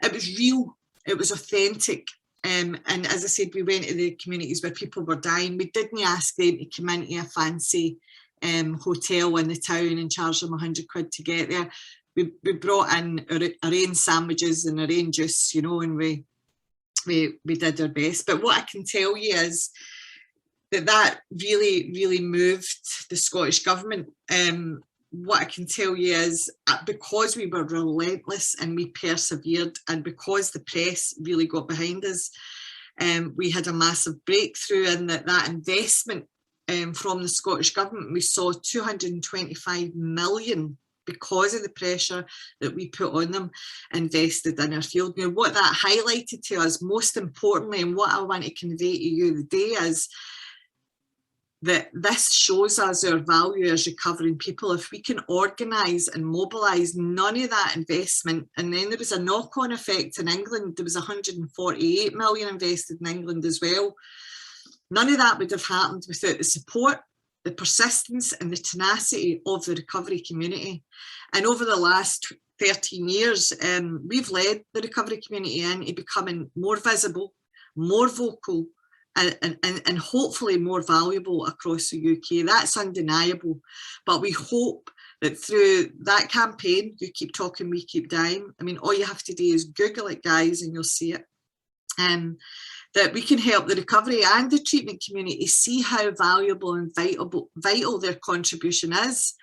it was real, it was authentic. And as I said, we went to the communities where people were dying. We didn't ask them to come into a fancy hotel in the town and charge them £100 to get there. We brought in our own sandwiches and our own juice, you know, and we did our best. But what I can tell you is that really, really moved the Scottish Government. What I can tell you is because we were relentless and we persevered, and because the press really got behind us, we had a massive breakthrough in that investment from the Scottish Government. We saw 225 million because of the pressure that we put on them, invested in our field. Now, what that highlighted to us, most importantly, and what I want to convey to you today is that this shows us our value as recovering people. If we can organise and mobilise, none of that investment, and then there was a knock-on effect in England. There was 148 million invested in England as well. None of that would have happened without the support, the persistence and the tenacity of the recovery community. And over the last 13 years, we've led the recovery community into becoming more visible, more vocal, and hopefully more valuable across the UK. That's undeniable. But we hope that through that campaign, You Keep Talking, We Keep Dying, I mean, all you have to do is Google it, guys, and you'll see it. that we can help the recovery and the treatment community see how valuable and vital their contribution is.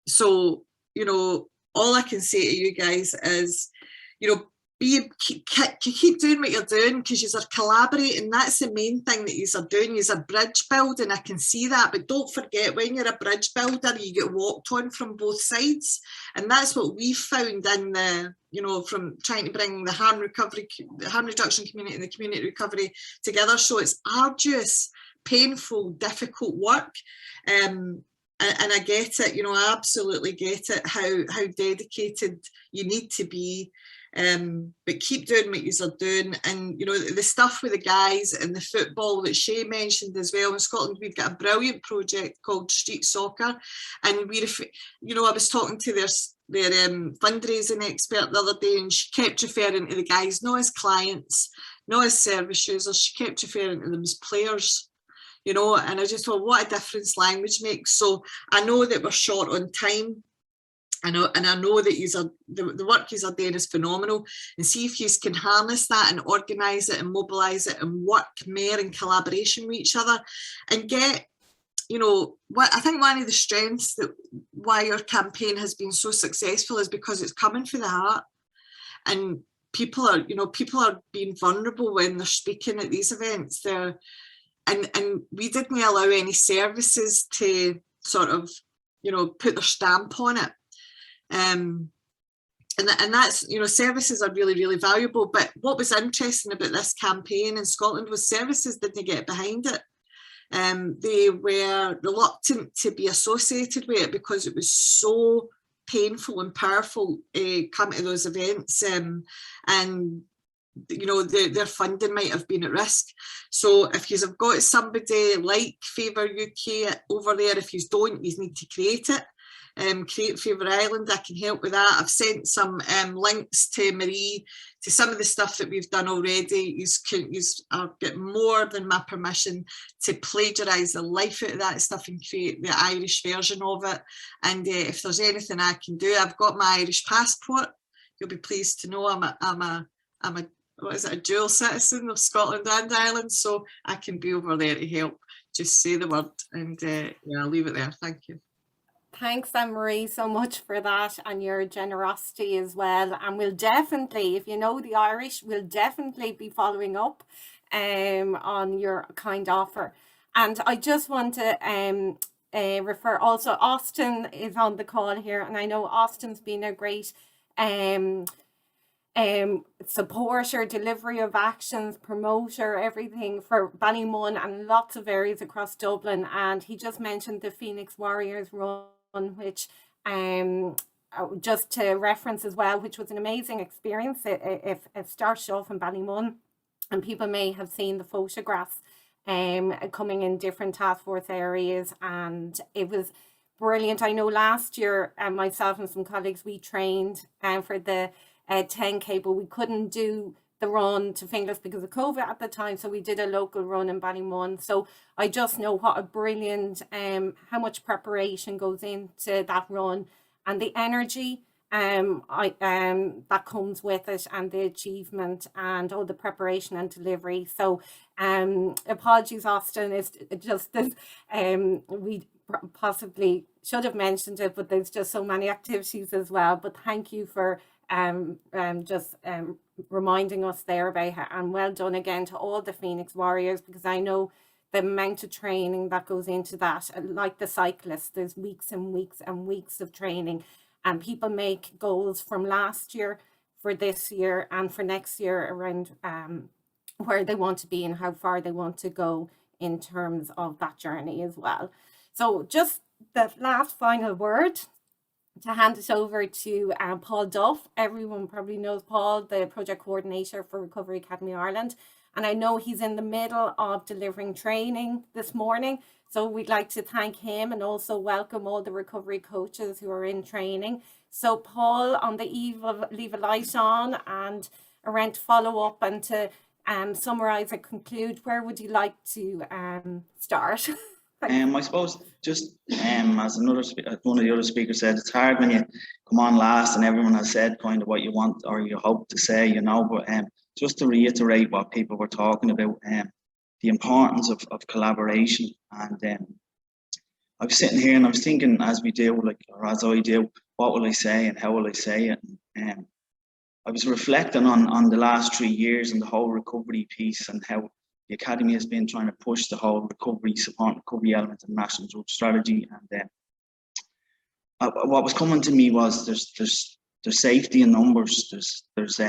So, you know, all I can say to you guys is, you know, keep doing what you're doing, because you're collaborating. That's the main thing that you're doing. You're bridge building. I can see that, but don't forget, when you're a bridge builder, you get walked on from both sides, and that's what we found in the, you know, from trying to bring the harm reduction community and the community recovery together. So it's arduous, painful, difficult work. And I get it, you know, I absolutely get it, how dedicated you need to be. But keep doing what you're doing. And, you know, the stuff with the guys and the football that Shay mentioned as well. In Scotland, we've got a brilliant project called Street Soccer. And you know, I was talking to their fundraising expert the other day, and she kept referring to the guys not as clients, not as service users. She kept referring to them as players. You know, and I just thought, what a difference language makes. So I know that we're short on time. I know that the work you're doing is phenomenal, and see if you can harness that and organise it and mobilise it and work more in collaboration with each other, and get, you know, what I think one of the strengths that why your campaign has been so successful is because it's coming from the heart, and people are being vulnerable when they're speaking at these events. And we didn't allow any services to sort of, you know, put their stamp on it. And that's, you know, services are really, really valuable. But what was interesting about this campaign in Scotland was services didn't get behind it. They were reluctant to be associated with it because it was so painful and powerful come to those events. And you know, their funding might have been at risk. So if you've got somebody like Favour UK over there, if you don't, you need to create it. Create Favour Island, I can help with that. I've sent some links to Marie to some of the stuff that we've done already. I'll get more than my permission to plagiarise the life out of that stuff and create the Irish version of it. And if there's anything I can do, I've got my Irish passport. You'll be pleased to know I'm a what is it, a dual citizen of Scotland and Ireland, so I can be over there to help. Just say the word, and yeah, I'll leave it there. Thank you. Thanks, Annemarie, so much for that and your generosity as well. And we'll definitely, if you know the Irish, we'll definitely be following up on your kind offer. And I just want to refer also, Austin is on the call here, and I know Austin's been a great supporter, delivery of actions, promoter, everything for Ballymun and lots of areas across Dublin. And he just mentioned the Phoenix Warriors run, which just to reference as well, which was an amazing experience. It started off in Ballymun, and people may have seen the photographs coming in different task force areas, and it was brilliant. I know last year myself and some colleagues, we trained for the 10K, but we couldn't do the run to Finglas because of COVID at the time, so we did a local run in Ballymun. So I just know what a brilliant how much preparation goes into that run, and the energy that comes with it, and the achievement and all the preparation and delivery. So apologies, Austin, it's just that we possibly should have mentioned it, but there's just so many activities as well. But thank you for just reminding us there about it, and well done again to all the Phoenix Warriors, because I know the amount of training that goes into that. Like the cyclists, there's weeks and weeks and weeks of training, and people make goals from last year for this year and for next year around where they want to be and how far they want to go in terms of that journey as well. So just the last final word, to hand it over to Paul Duff. Everyone probably knows Paul, the project coordinator for Recovery Academy Ireland. And I know he's in the middle of delivering training this morning. So we'd like to thank him and also welcome all the recovery coaches who are in training. So Paul, on the eve of Leave a Light On and around to follow up and to summarise and conclude, where would you like to start? I suppose just as one of the other speakers said, it's hard when you come on last and everyone has said kind of what you want or you hope to say, you know, but just to reiterate what people were talking about, the importance of collaboration. And I was sitting here and I was thinking, as we do, like, or as I do, what will I say and how will I say it? And I was reflecting on the last 3 years and the whole recovery piece and how the Academy has been trying to push the whole support recovery element of the National Drug Strategy. And what was coming to me was there's safety in numbers, there's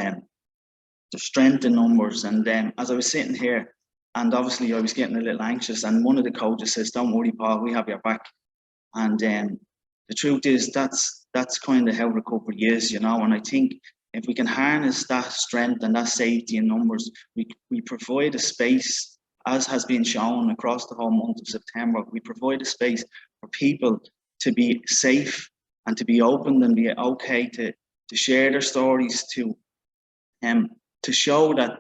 strength in numbers. And as I was sitting here, and obviously I was getting a little anxious, and one of the coaches says, "Don't worry, Paul, we have your back." And the truth is that's kind of how recovery is, you know. And I think if we can harness that strength and that safety in numbers, we provide a space, as has been shown across the whole month of September, we provide a space for people to be safe and to be open and be okay to share their stories, to show that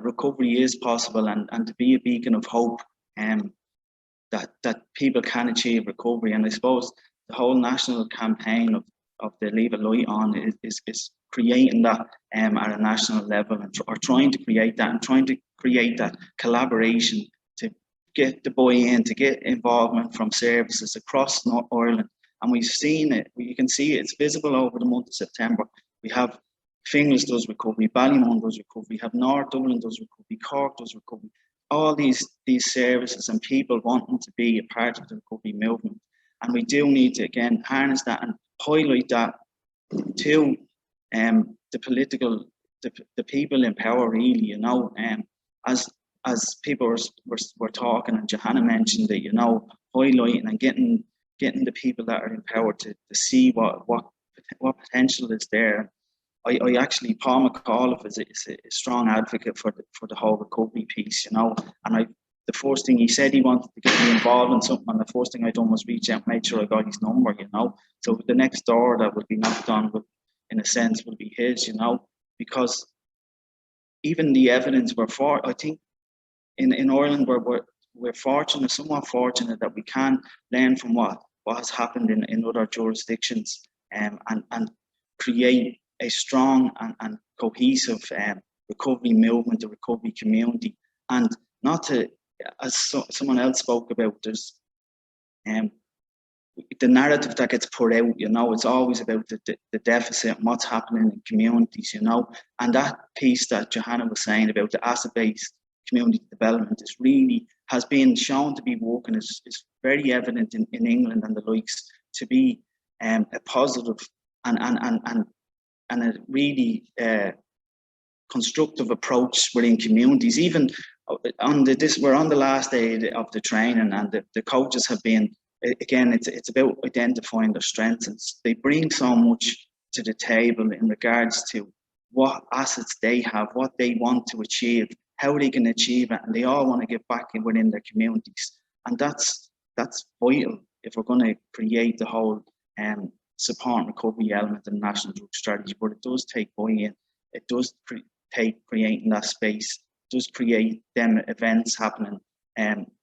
recovery is possible, and to be a beacon of hope, that people can achieve recovery. And I suppose the whole national campaign of the Leave a Light On is creating that at a national level, or trying to create that, and trying to create that collaboration to get the buy-in, to get involvement from services across North Ireland. And we've seen it, you can see it, it's visible over the month of September. We have Finglas does recovery, Ballymun does recovery, we have North Dublin does recovery, Cork does recovery. All these services and people wanting to be a part of the recovery movement. And we do need to, again, harness that and highlight that to the people in power, really, you know. As people were talking, and Jo-Hanna mentioned it, you know, highlighting and getting the people that are in power to see what potential is there. I actually, Paul McAuliffe is a strong advocate for the whole recovery piece, you know. And the first thing he said, he wanted to get me involved in something, and the first thing I done was reach out and make sure I got his number, you know. So the next door that would be knocked on would, in a sense, would be his, you know, because even the evidence I think in Ireland we're fortunate, somewhat fortunate, that we can learn from what has happened in other jurisdictions, and create a strong and cohesive recovery movement, a recovery community. And not to, as someone else spoke about, there's the narrative that gets put out, you know, it's always about the deficit and what's happening in communities, you know. And that piece that Jo-Hanna was saying about the asset-based community development is really, has been shown to be working, is very evident in England and the likes, to be a positive and a really constructive approach within communities. Even we're on the last day of the training, and the coaches have been, again, it's about identifying their strengths, and they bring so much to the table in regards to what assets they have, what they want to achieve, how they can achieve it, and they all want to get back within their communities. And that's vital if we're going to create the whole support and recovery element of the National Drug Strategy. But it does take buy-in, it does take creating that space, it does create them events happening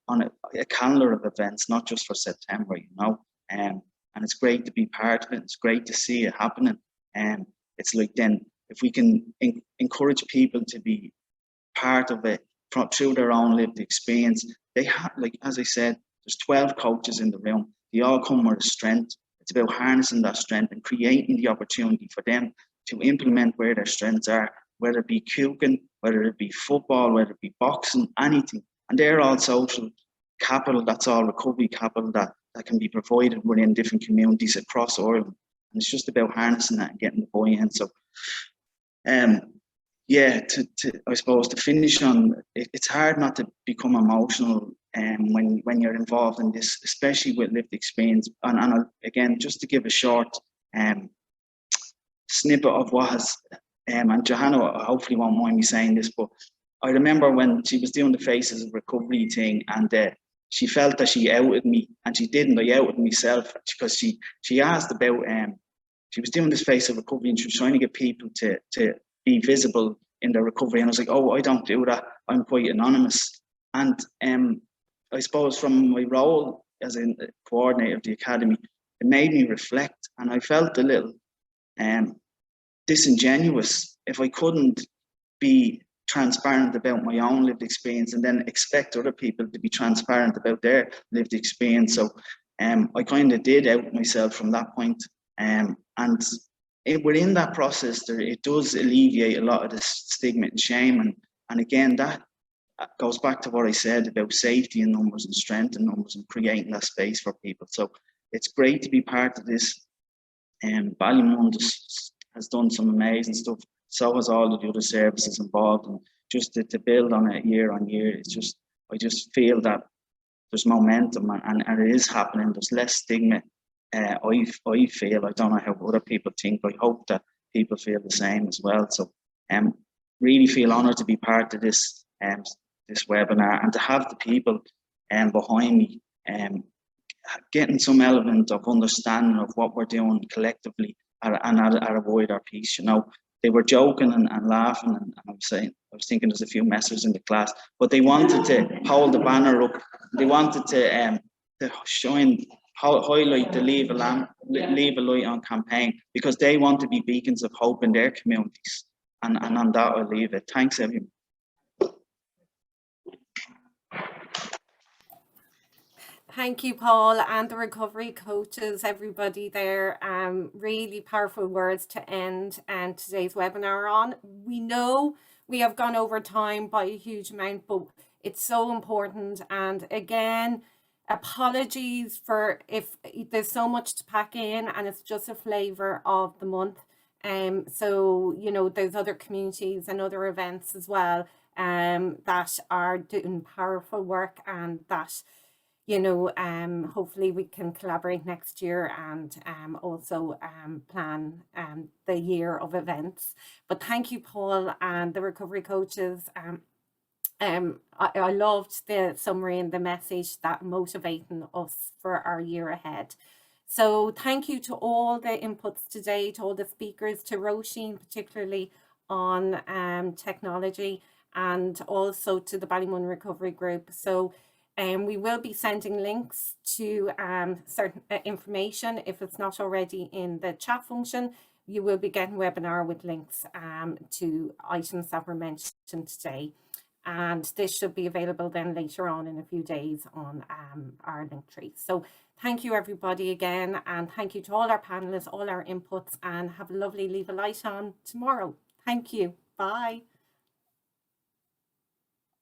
on a calendar of events, not just for September, you know. And it's great to be part of it, it's great to see it happening. And it's like, then if we can encourage people to be part of it through their own lived experience, they have, like, as I said, there's 12 coaches in the room, they all come with a strength. It's about harnessing that strength and creating the opportunity for them to implement where their strengths are, whether it be cooking, whether it be football, whether it be boxing, anything. And they're all social capital, that's all recovery capital that can be provided within different communities across Ireland. And it's just about harnessing that and getting the buy-in. So, yeah, I suppose to finish on, it's hard not to become emotional when you're involved in this, especially with lived experience. And again, just to give a short snippet of what has, and Jo-Hanna hopefully won't mind me saying this, but I remember when she was doing the Faces of Recovery thing, and she felt that she outed me, and she didn't. I outed myself, because she asked about, she was doing this Face of Recovery, and she was trying to get people to be visible in their recovery. And I was like, oh, I don't do that, I'm quite anonymous. And I suppose from my role as a coordinator of the Academy, it made me reflect, and I felt a little disingenuous if I couldn't be transparent about my own lived experience and then expect other people to be transparent about their lived experience. So I kind of did out myself from that point. And within that process, it does alleviate a lot of the stigma and shame. And again, that goes back to what I said about safety in numbers and strength in numbers and creating that space for people. So it's great to be part of this. Ballymun has done some amazing stuff. So has all of the other services involved, and just to build on it year on year, I just feel that there's momentum and it is happening. There's less stigma. I feel, I don't know how other people think, but I hope that people feel the same as well. So really feel honoured to be part of this this webinar and to have the people behind me getting some element of understanding of what we're doing collectively at a wider piece. You know, they were joking and laughing, and I was thinking there's a few messages in the class, but they wanted to hold the banner up. They wanted to highlight the Leave a Light On campaign, because they want to be beacons of hope in their communities. And on that, I'll leave it. Thanks, everyone. Thank you, Paul, and the recovery coaches, everybody there. Really powerful words to end today's webinar on. We know we have gone over time by a huge amount, but it's so important. And again, apologies for if there's so much to pack in and it's just a flavour of the month. So, you know, there's other communities and other events as well that are doing powerful work, and that, you know, hopefully we can collaborate next year and also plan the year of events. But thank you, Paul, and the recovery coaches. I loved the summary and the message that motivating us for our year ahead. So thank you to all the inputs today, to all the speakers, to Roche particularly on technology, and also to the Ballymun Recovery Group. So we will be sending links to certain information. If it's not already in the chat function, you will be getting webinar with links to items that were mentioned today. And this should be available then later on in a few days on our link tree. So thank you, everybody, again. And thank you to all our panelists, all our inputs, and have a lovely Leave a Light On tomorrow. Thank you. Bye.